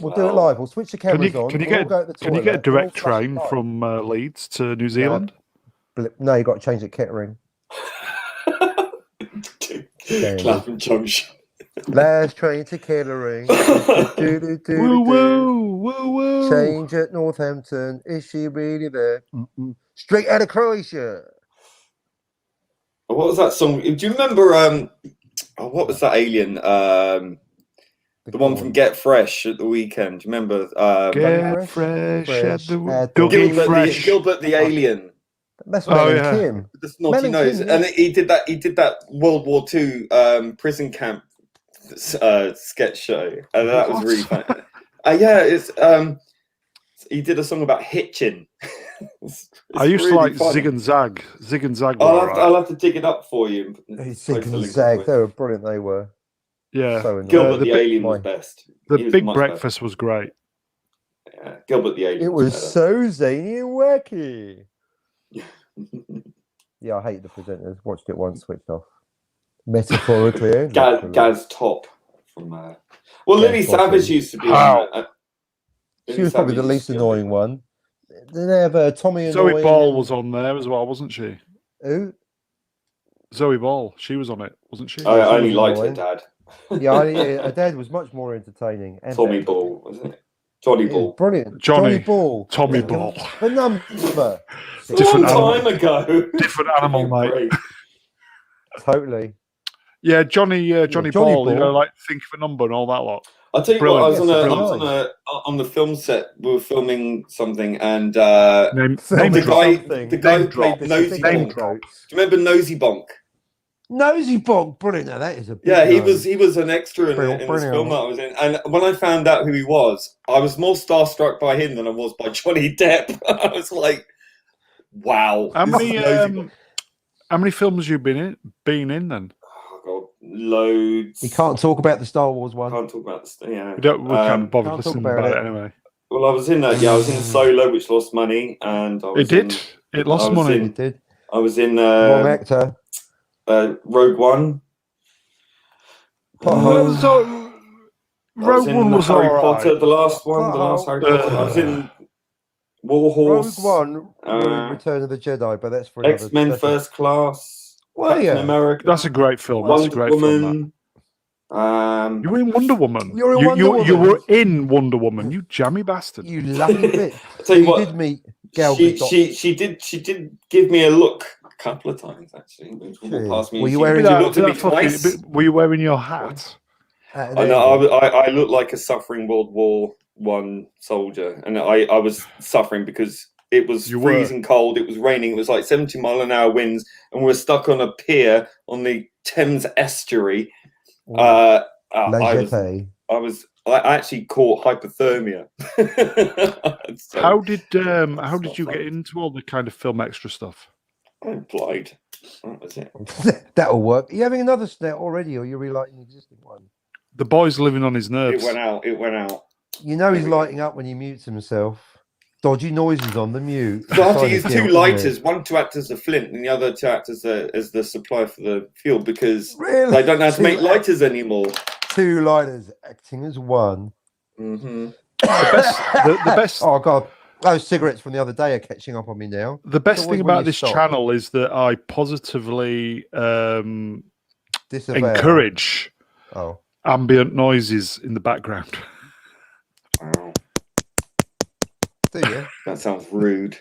We'll do it live. We'll switch the cameras on. Can you get a direct train from Leeds to New Zealand? No, you've got to change at Kettering. Clapham Junction. Last train to Kettering. Woo woo, woo woo. Change at Northampton. Is she really there? Straight out of Croatia. What was that song? Do you remember? What was that alien? The one from Get Fresh at the weekend. Do you remember? Get Fresh at the Gilbert the Alien. That's Kim. The snotty nose, and he did that. He did that World War II prison camp sketch show, and that was really fun. It's he did a song about hitching. I used to like Zig and Zag. I'll have to dig it up for you. Zig and Zag, they were brilliant. They were. Yeah, so Gilbert the Alien was best. The Big Breakfast was great. Yeah, Gilbert the Alien. It was so zany and wacky. Yeah, I hate the presenters. Watched it once, switched off. Metaphorically. Gaz Top from. Lily Savage used to be. She was probably the least annoying one. Then they have Tommy. Zoe Ball was on there as well, wasn't she? Who? Zoe Ball. She was on it, wasn't she? I only liked her dad. Yeah, her dad was much more entertaining. Tommy Ball, wasn't it? Johnny Ball. Brilliant. Johnny Ball. Tommy Ball. The number. Different time ago. Different animal, mate. Totally. Yeah, Johnny Ball. You know, like think of a number and all that lot. I'll tell you what. I was on the film set. We were filming something, and the guy who played Nosy Bonk. Do you remember Nosy Bonk? Nosy Bonk, brilliant. Now that is a he was an extra in this film that I was in. And when I found out who he was, I was more starstruck by him than I was by Johnny Depp. I was like, wow. How many films you been in then? Oh God, loads. You can't talk about the Star Wars one. Can't talk about the we can't bother listening about it anyway. Well, I was in that. Yeah, I was in Solo, which lost money, and It lost money. It did. I was in wrong actor. Rogue One. Rogue One was Harry all Potter, right. the last one. The last Harry Potter. I was in War Horse. Rogue One, Return of the Jedi, but that's for X-Men First Class. Captain America. That's a great film. Wonder Woman. You were in Wonder Woman. You're in Wonder Woman. You were in Wonder Woman. You jammy bastard. You lucky bit. I tell you what, did meet Gal she did give me a look a couple of times actually. Past me. Were you wearing? Were you wearing your hat? I know. I looked like a suffering World War I soldier, and I was suffering because it was freezing cold. It was raining. It was like 70-mile-an-hour winds, and we were stuck on a pier on the Thames estuary. I actually caught hypothermia. How did you get into all the kind of film extra stuff? I applied. That was it. That'll work. Are you having another snap already, or are you relighting the existing one? The boy's living on his nerves. It went out. You know he's lighting up when he mutes himself. Dodgy noises on the mute. So I have to use two lighters, one to act as the flint and the other to act as the supply for the fuel, because they don't know how to make lighters anymore. Two lighters acting as one. Mm-hmm. The best. Oh God! Those cigarettes from the other day are catching up on me now. The best thing always when about you this stop. channel is that I positively Disavow. encourage Oh, ambient noises in the background. Wow, do you? that sounds rude.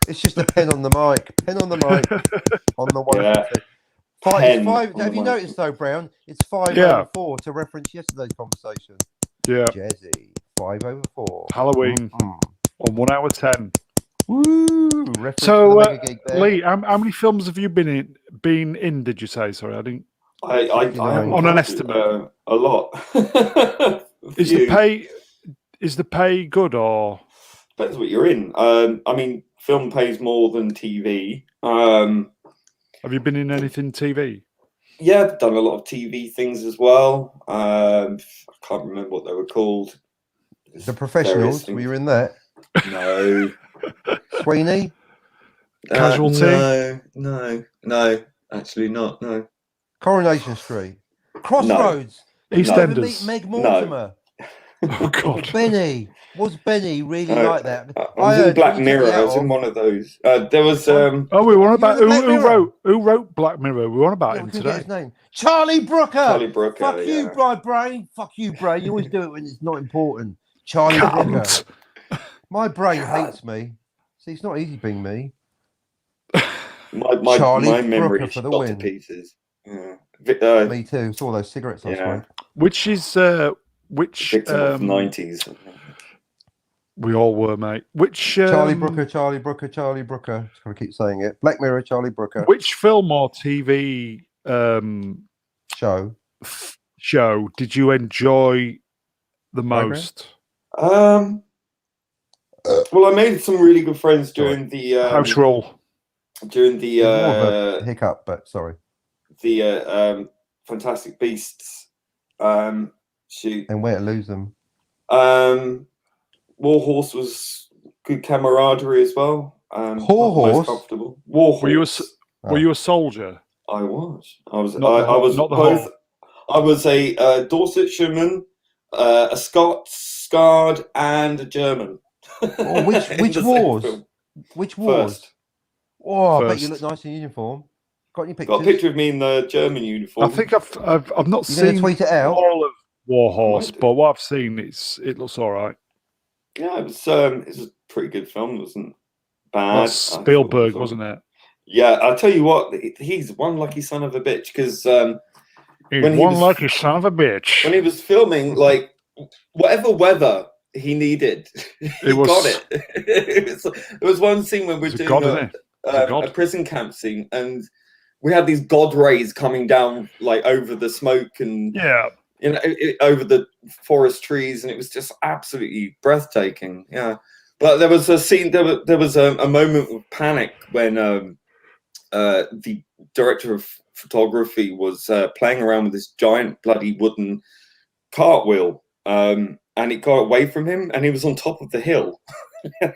It's just a pen on the mic. Pen on the mic. On the one. Yeah. It's five. On Have the you mic. noticed though, Brown? It's 5 Yeah. over 4 to reference yesterday's conversation. Yeah. Jazzy. 5 over 4. Halloween on 1 hour 10. Woo! Reference So, to the Mega Geek there. Lee, how many films have you been in? Did you say? Sorry, I didn't. I haven't On an counted, estimate. a lot. Is the pay good or? Depends what you're in. I mean, film pays more than TV. Have you been in anything TV? Yeah, I've done a lot of TV things as well. I can't remember what they were called. The Professionals. Were you in that? No. Sweeney. Casualty? No. Actually, not. No. Coronation Street. Crossroads. EastEnders. Meg Mortimer. Oh God. Benny. Was Benny really like that? I was in Black Mirror. I was in one of those. There was. Oh, we want about who wrote Black Mirror? We want about him Get today. his name. Charlie Brooker. Charlie Brooker. Fuck you, brain. Fuck you, brain. You always do it when it's not important. Charlie Brooker. My brain hates me. See, it's not easy being me. My memory is shot to pieces. Yeah. Me too. Saw those cigarettes last week. Which is victim of 90s. We all were, mate. Which Charlie Brooker. Just gotta keep saying it. Black Mirror, Charlie Brooker. Which film or TV show did you enjoy the most? Well, I made some really good friends during the House Roll. During the more of a hiccup, but sorry. The Fantastic Beasts shoot. And where to lose them. Warhorse was good camaraderie as well. Warhorse? Comfortable. Warhorse. Were you a soldier? I was. I was not both. I was a Dorsetshire, a Scard, and a German. Oh, which wars? Which wars? First. Oh, I bet you look nice in uniform. Got any pictures? Got a picture of me in the German uniform. I think I've not seen tweet it out? all of Warhorse, but what I've seen, it looks all right. Yeah, it was a pretty good film. It wasn't bad. Well, Spielberg, wasn't it? Yeah, I'll tell you what, he's one lucky son of a bitch because lucky son of a bitch. When he was filming, like whatever weather he needed, he got it. There was one scene when we're doing a prison camp scene, and we had these god rays coming down like over the smoke and over the forest trees, and it was just absolutely breathtaking. Yeah, but there was a scene. There was a moment of panic when the director of photography was playing around with this giant bloody wooden cartwheel, and it got away from him, and he was on top of the hill.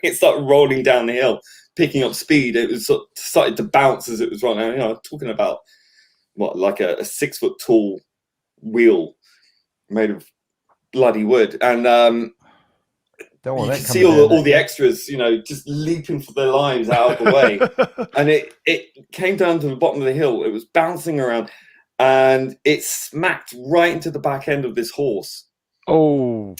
It started rolling down the hill, picking up speed. It was started to bounce as it was running. You know, talking about like a 6 foot tall wheel made of bloody wood, and you could see all the extras, you know, just leaping for their lives out of the way. And it came down to the bottom of the hill. It was bouncing around, and it smacked right into the back end of this horse. Oh.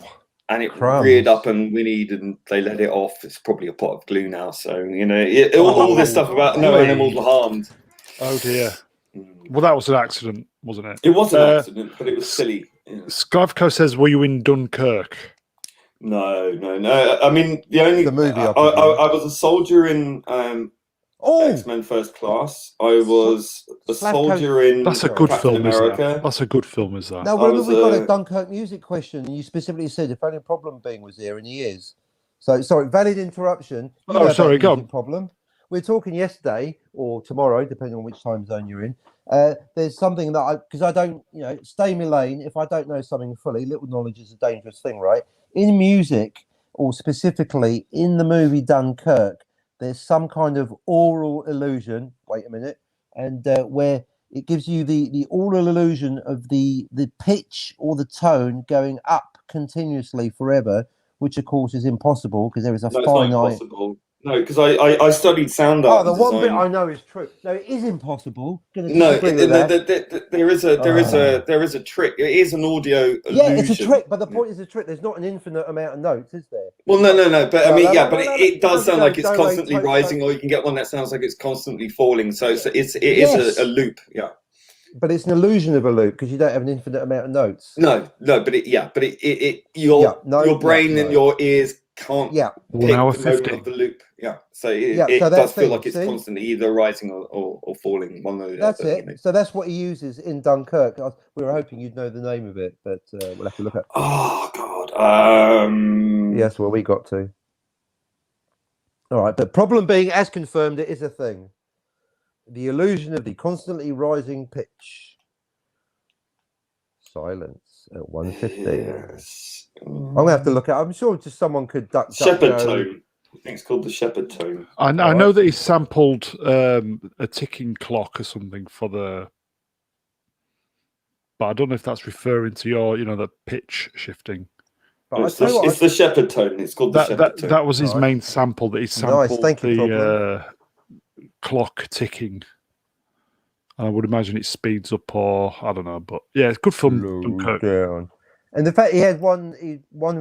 And it reared up and whinnied, and they let it off. It's probably a pot of glue now. So, you know, all this stuff about no animals were harmed. Oh, dear. Well, that was an accident, wasn't it? It was an accident, but it was silly. Yeah. Skivko says, were you in Dunkirk? No. I mean, the movie. I was a soldier in X-Men First Class. I was a soldier in That's a good Captain film, America. That's a good film, is that? No, well, we got a Dunkirk music question, and you specifically said if only problem being was here, and he is. So, sorry, valid interruption. Sorry, go on. Problem. We were talking yesterday or tomorrow, depending on which time zone you're in. There's something that because I don't, stay in my lane. If I don't know something fully, little knowledge is a dangerous thing, right? In music, or specifically in the movie Dunkirk, there's some kind of aural illusion. Wait a minute, and where it gives you the aural illusion of the pitch or the tone going up continuously forever, which of course is impossible because there is a No, it's not finite. impossible. No, because I studied sound art. Oh, the one bit design. I know is true. No, it is impossible. No, there is a trick. It is an audio illusion. Yeah, it's a trick, but the point is a trick. There's not an infinite amount of notes, is there? Well, no. But I mean, it does sound like it's don't constantly worry, rising, or you can get one that sounds like it's constantly falling. So it is a loop. Yeah. But it's an illusion of a loop because you don't have an infinite amount of notes. No, but your brain and your ears can't pick the moment of the loop. Yeah, so it does feel like it's constantly either rising or falling. One or the That's other, it. you know. So that's what he uses in Dunkirk. We were hoping you'd know the name of it, but we'll have to look at. Oh God. Yes, well, we got to. All right, but problem being, as confirmed, it is a thing. The illusion of the constantly rising pitch. Silence at 1:15. Yes. I'm gonna have to look at. I'm sure just someone could duck. Shepherd tone. I think it's called the shepherd tone. I know that he sampled a ticking clock or something for the. But I don't know if that's referring to your, the pitch shifting. It's the shepherd tone. It's called the shepherd tone. That was his main sample. That he sampled the clock ticking. I would imagine it speeds up, or I don't know, but yeah, it's good fun. Down. And the fact he had one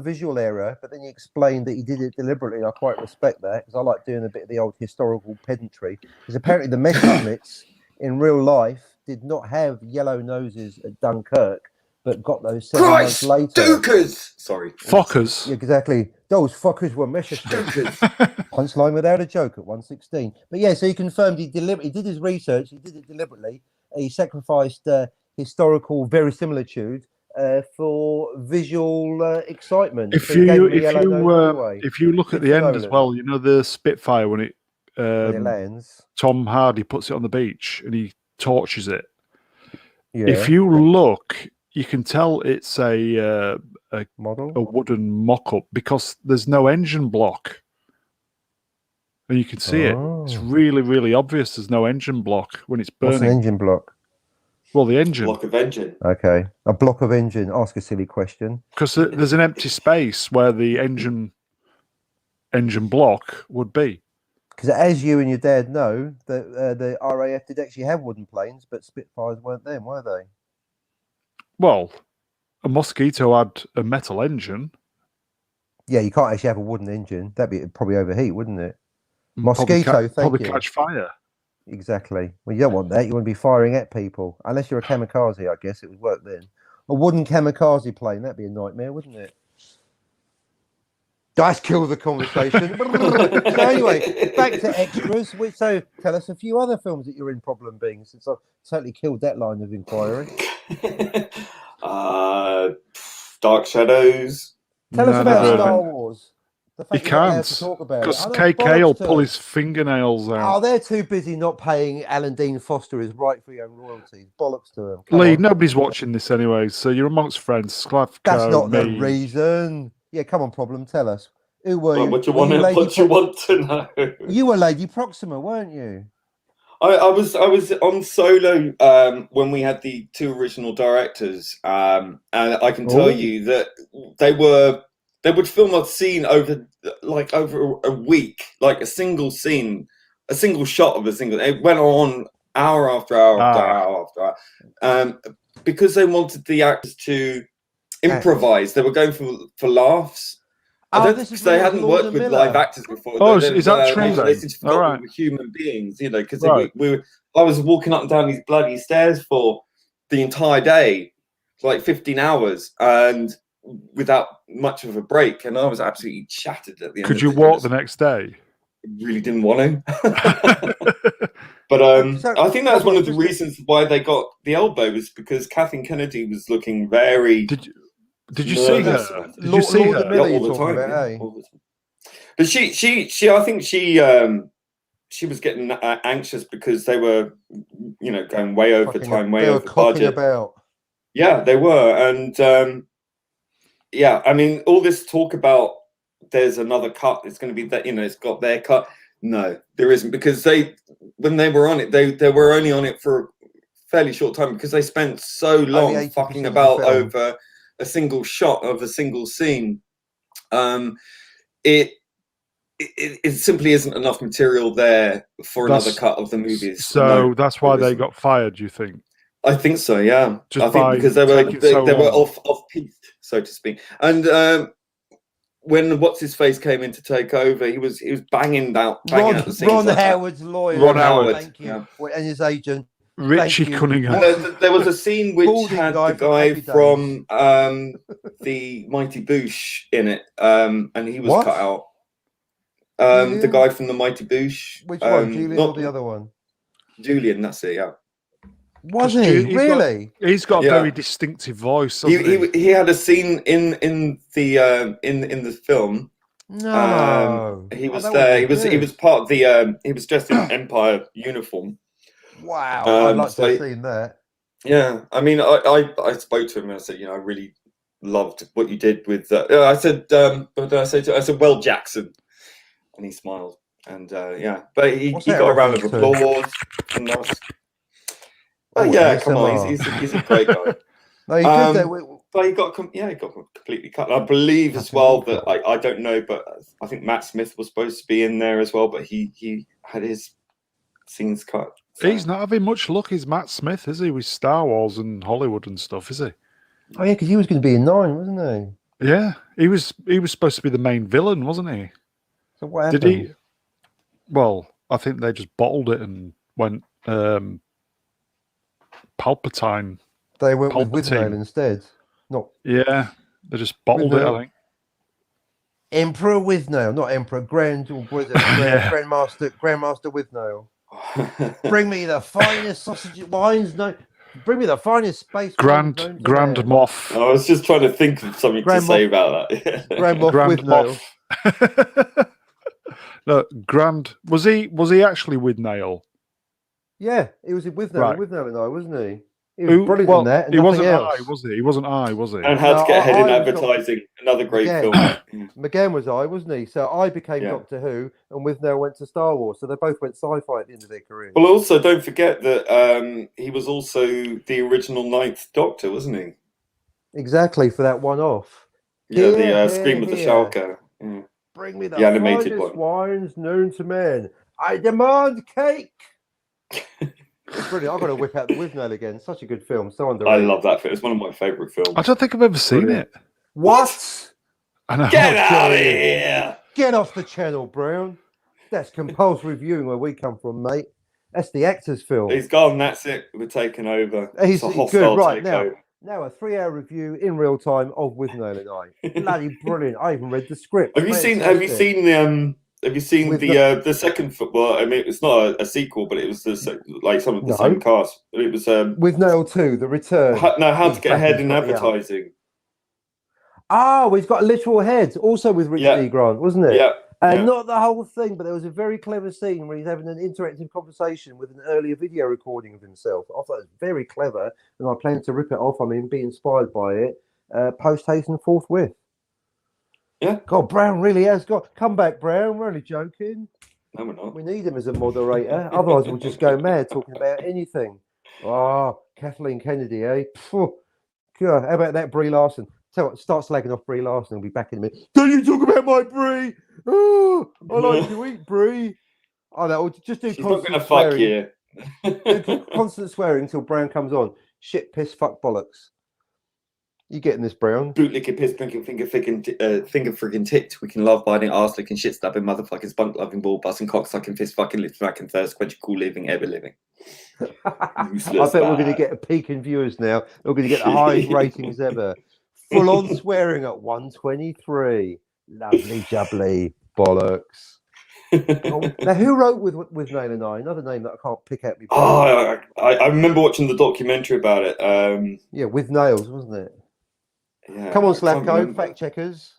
visual error, but then he explained that he did it deliberately. I quite respect that because I like doing a bit of the old historical pedantry. Because apparently the Messerschmitts in real life did not have yellow noses at Dunkirk, but got those 7 months later. Dukers! Sorry. Fuckers. Yeah, exactly. Those fuckers were Messerschmitts. Punchline without a joke at 1:16. But yeah, so he confirmed he did his research, he did it deliberately. He sacrificed historical verisimilitude for visual excitement. If you look at the end as well, the Spitfire when it lands. Tom Hardy puts it on the beach and he torches it. Yeah. If you look, you can tell it's a model, a wooden mock-up because there's no engine block, and you can see it. It's really, really obvious. There's no engine block when it's burning. What's an engine block? Well, the engine. Block of engine. Okay, a block of engine. Ask a silly question. Because there's an empty space where the engine block would be. Because as you and your dad know, the RAF did actually have wooden planes, but Spitfires weren't them, were they? Well, a Mosquito had a metal engine. Yeah, you can't actually have a wooden engine. It'd probably overheat, wouldn't it? Mosquito, probably catch fire. Exactly. Well, you don't want that. You want to be firing at people. Unless you're a kamikaze, I guess it would work then. A wooden kamikaze plane, that'd be a nightmare, wouldn't it? Dice kills the conversation. So anyway, back to extras. So tell us a few other films that you're in problem being, since I've totally killed that line of inquiry. Dark Shadows. Tell us about Star Wars. He can't, because KK will pull his fingernails out. Oh, they're too busy not paying Alan Dean Foster his rightfully owned royalties. Bollocks to him. Lee, nobody's watching this anyway, so you're amongst friends. Sklavko, that's not the reason. Yeah, come on, problem. Tell us. Who were you? What you want to know? You were Lady Proxima, weren't you? I was on Solo when we had the 2 original directors, and I can tell you that they would film a scene over a week, like a single scene, a single shot of a single. It went on hour after hour after hour after hour, because they wanted the actors to improvise. They were going for laughs. Because they hadn't worked with live actors before. Oh, is that true? They forgot we were human beings, because I was walking up and down these bloody stairs for the entire day, like 15 hours, and without much of a break, and I was absolutely shattered at the end. Could you walk the next day? Really didn't want to. But I think that's one of the reasons why they got the elbow, was because Kathleen Kennedy was looking very... Did you see her? Did you see her? All the time. But I think she was getting anxious because they were, going way over time, way over budget. Yeah, they were, and I mean, all this talk about there's another cut. It's going to be that it's got their cut. No, there isn't, because when they were on it, they were only on it for a fairly short time because they spent so long fucking about over a single shot of a single scene, It simply isn't enough material there for another cut of the movies. So that's why they got fired, do you think? I think so, yeah. Just I think because they were off piste, so to speak. And when what's his face came in to take over, he was banging out the scenes. Ron Howard's lawyer. Ron Howard, thank you, and his agent. Richie Cunningham. There was a scene which had the guy from the Mighty Boosh in it, and he was cut out. The guy from the Mighty Boosh. Which one, Julian or the other one? Julian, that's it, yeah. Was he really? He's got a very distinctive voice. He had a scene in the film. No, he was there. He was part of the. He was dressed in Empire uniform. Wow, I'd like to have seen that. Yeah, I mean, I spoke to him and I said, I really loved what you did with. I said, I said, well, Jackson, and he smiled, and but he got a round of applause. And I was, come on, he's a great guy. No, he did that. But he got completely cut. I believe as well that I don't know, but I think Matt Smith was supposed to be in there as well, but he had his scenes cut. So. He's not having much luck, is Matt Smith, is he, with Star Wars and Hollywood and stuff, is he? Oh yeah, because he was going to be in 9, wasn't he? Yeah, he was supposed to be the main villain, wasn't he? So what happened? Did he? Well, I think they just bottled it and went Palpatine. They went with Withnail instead. Yeah, they just bottled it, I think. Emperor Withnail, not Emperor, Grandmaster Withnail. Bring me the finest sausage wines. No, bring me the finest space. Grand Moff. I was just trying to think of something to say about that. Grand Moff Withnail. No, was he actually Withnail? Yeah, he was with Withnail and I, wasn't he? He was brilliant in that. And he wasn't else. I, was he? He wasn't I, was he? And How to Get Ahead in Advertising, another great film. McGann was I, wasn't he? So I became Doctor Who, and Withnail went to Star Wars. So they both went sci-fi at the end of their career. Well, also don't forget that he was also the original 9th Doctor, wasn't he? Exactly, for that one-off. Yeah, the Scream of the Shalka. Yeah. Bring me the animated finest wines known to man. I demand cake. It's brilliant. I've got to whip out the Withnail again. Such a good film. So underrated. I love that film. It's one of my favourite films. I don't think I've ever seen it. What? I know. Get out of here! Get off the channel, Brown. That's compulsory viewing where we come from, mate. That's the actor's film. He's gone. That's it. We're taking over. He's good. Right, now a 3-hour review in real time of Withnail and I. Bloody brilliant. I even read the script. Have you seen the second football? I mean, it's not a sequel, but it was like some of the same cast. It was Withnail 2, The Return. How to Get Ahead in Advertising. Oh, he's got a literal head, also with Richard E. Grant, wasn't it? Yeah. And not the whole thing, but there was a very clever scene where he's having an interactive conversation with an earlier video recording of himself. I thought it was very clever, and I plan to rip it off. I mean, be inspired by it, post haste and forthwith. Yeah. God, Brown really has got... Come back, Brown. We're only joking. No, we're not. We need him as a moderator. Otherwise, we'll just go mad talking about anything. Oh, Kathleen Kennedy, eh? Phew. God, how about that, Brie Larson? Tell what, start slagging off Brie Larson. We'll be back in a minute. Don't you talk about my Brie? Oh, I like to eat Brie. Oh, no, just do She's not going to fuck you. Do constant swearing until Brown comes on. Shit, piss, fuck, bollocks. You getting this, Brown? Bootlicking, piss drinking, finger friggin' tit. We can love biting, arse licking, shit stabbing, motherfucking, spunk loving, ball busting, cock sucking, fist fucking, lip smacking, thirst quenching, cool living, ever living. I bet we're going to get a peak in viewers now. We're going to get the highest ratings ever. Full on swearing at 123. Lovely jubbly bollocks. Now, who wrote with Nail and I? Another name that I can't pick out. I remember watching the documentary about it. Yeah, with nails, wasn't it? Yeah, come on, Slavko, fact checkers.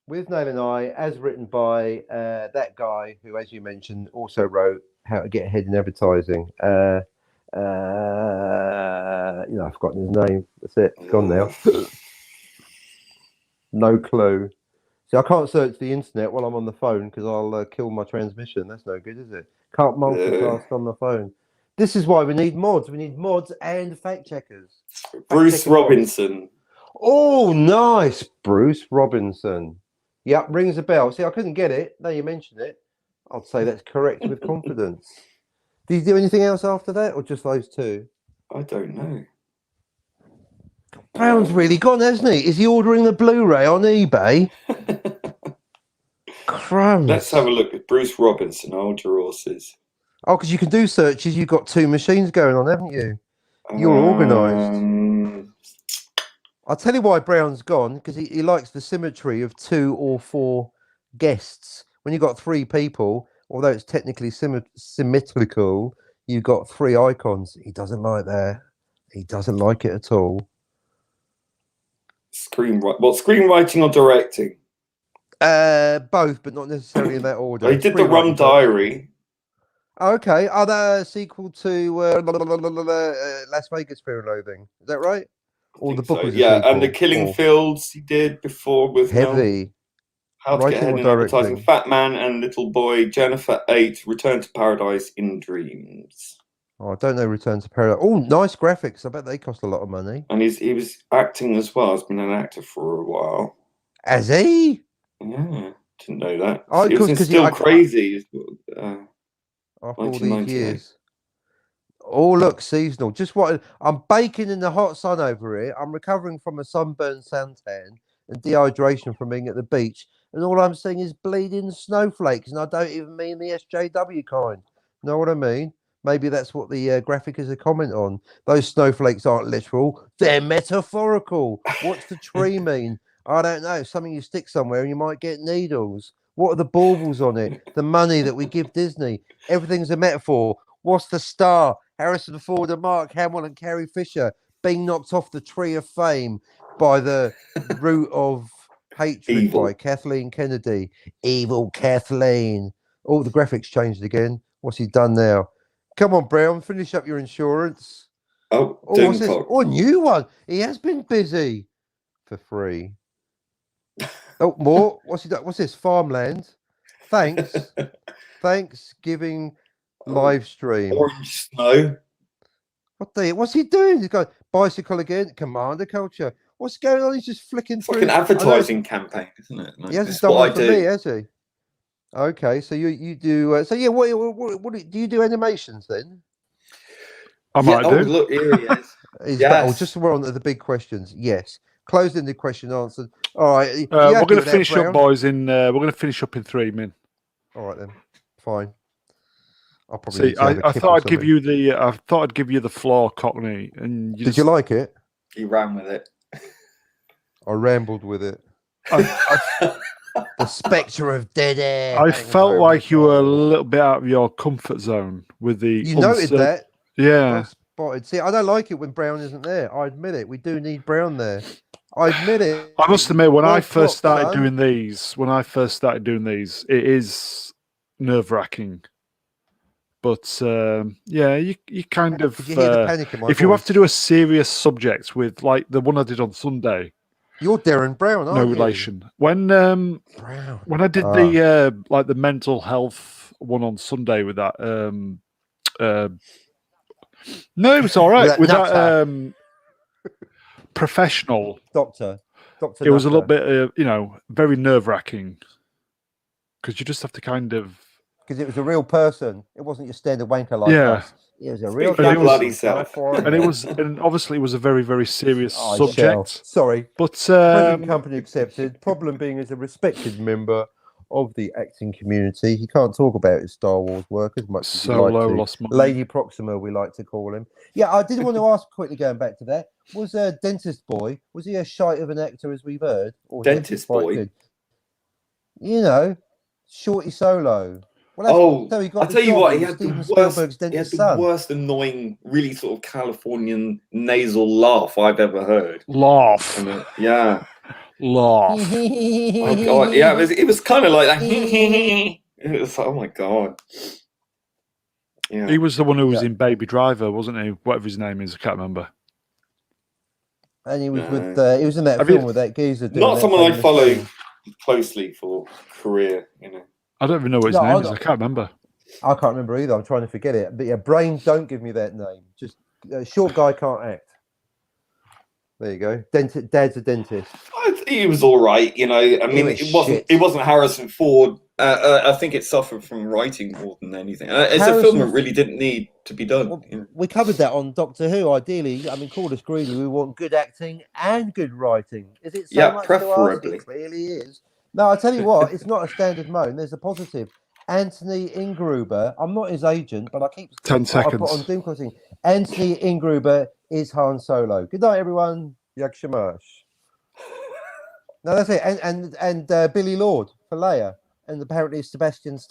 With Nail and I, as written by that guy who, as you mentioned, also wrote How to Get Ahead in Advertising. I've forgotten his name. That's it. It's gone now. No clue. See, I can't search the internet while I'm on the phone because I'll kill my transmission. That's no good, is it? Can't multitask on the phone. This is why we need mods. We need mods and fact checkers. Bruce Robinson. Oh, nice, Bruce Robinson. Yep, rings a bell. See, I couldn't get it. Now you mentioned it. I'd say that's correct with confidence. Did you do anything else after that, or just those two? I don't know. Brown's really gone, hasn't he? Is he ordering the Blu-ray on eBay? Crumbs. Let's have a look at Bruce Robinson, Old Your Horses. Oh, because you can do searches. You've got two machines going on, haven't you? You're organised. I'll tell you why Brown's gone, because he likes the symmetry of 2 or 4 guests. When you've got 3 people, although it's technically symmetrical, you've got 3 icons. He doesn't like that. He doesn't like it at all. Screenwriting or directing? Both, but not necessarily in that order. He did the Rum Diary. Okay. Are they a sequel to Las Vegas Fear and Loathing? Is that right? Or the book so. was a Yeah, sequel? and the Killing Fields he did before with Heavy. How to Get Ahead in Advertising. Fat Man and Little Boy. Jennifer 8. Return to Paradise in Dreams. Oh, I don't know. Return to Paradise. Oh, nice graphics. I bet they cost a lot of money. And he was acting as well. He's been an actor for a while. Has he? Yeah, didn't know that. Oh, he was Still Crazy. After all these years. Oh, look, seasonal. Just what I'm baking in the hot sun over here. I'm recovering from a sunburned suntan and dehydration from being at the beach. And all I'm seeing is bleeding snowflakes. And I don't even mean the SJW kind. Know what I mean? Maybe that's what the graphic is a comment on. Those snowflakes aren't literal. They're metaphorical. What's the tree mean? I don't know. Something you stick somewhere and you might get needles. What are the baubles on it? The money that we give Disney. Everything's a metaphor. What's the star? Harrison Ford and Mark Hamill and Carrie Fisher being knocked off the tree of fame by the root of hatred by Kathleen Kennedy. Evil Kathleen. Oh, the graphics changed again. What's he done now? Come on, Brown, finish up your insurance. What's this? Oh, a new one. He has been busy. For free. Oh, more. What's he done? What's this? Farmland. Thanks. Thanksgiving live stream. Orange Snow. What's he doing? He's got bicycle again. Commander culture. What's going on? He's just flicking it's through. Like an advertising campaign, isn't it? Like, he hasn't done one for me, has he? Okay, so you do. So yeah, what do you do animations then? I might do. Look, here he is. Yes. Just we're on to the big questions. Yes. Closed-ended question answered. All right. We're going to finish up, boys. We're going to finish up in 3 minutes. All right then. Fine. I'll probably. See, I thought I'd give you the. I thought I'd give you the floor, Cockney. And did you like it? He ran with it. I rambled with it. The spectre of dead air. I felt like you were a little bit out of your comfort zone with the. You noted that. Yeah. Spotted. See, I don't like it when Brown isn't there. I admit it. We do need Brown there. I admit it. I must admit, when I first started doing these, it is nerve-wracking. But yeah, you kind of you hear the panic in my if you have to do a serious subject with like the one I did on Sunday. You're Darren Brown, aren't you? No relation. When I did the like the mental health one on Sunday with that no, it was all right with that professional doctor. It was a little bit very nerve-wracking because you just have to kind of because it was a real person. It wasn't your standard wanker like us. It was a real bloody self. And obviously it was a very, very serious subject. Sorry. But present company accepted. Problem being as a respected member of the acting community, he can't talk about his Star Wars work as much as he'd like to. Lost money. Lady Proxima, we like to call him. Yeah, I did want to ask quickly, going back to that, was Dentist Boy, was he a shite of an actor as we've heard? Or Dentist Boy? Good? You know, Shorty Solo. Well, I'll tell you what, he had the worst annoying, really sort of Californian nasal laugh I've ever heard. Laugh. Yeah. Laugh. Oh, God. Yeah, it was kind of like that. It was like, oh, my God. Yeah. He was the one who was in Baby Driver, wasn't he? Whatever his name is, I can't remember. And he was he was in that film with that geezer. Not someone I follow closely for career, I don't even know what his name is. I can't remember. I can't remember either. I'm trying to forget it. But yeah, brain, don't give me that name. Just short guy can't act. There you go. Dad's a dentist. He was all right, you know. I mean, was it wasn't Harrison Ford. I think it suffered from writing more than anything. It's a film that really didn't need to be done. Well, we covered that on Doctor Who. Ideally, I mean, call us greedy. We want good acting and good writing. Is it so much to ask? Preferably. It clearly is. No, I tell you what, it's not a standard moan. There's a positive. Anthony Ingruber. I'm not his agent, but I keep 10 I put on seconds. Doom Crossing. Anthony Ingruber is Han Solo. Good night, everyone. Yag Shamash. No, that's it. And Billy Lord for Leia, and apparently Sebastian Stan.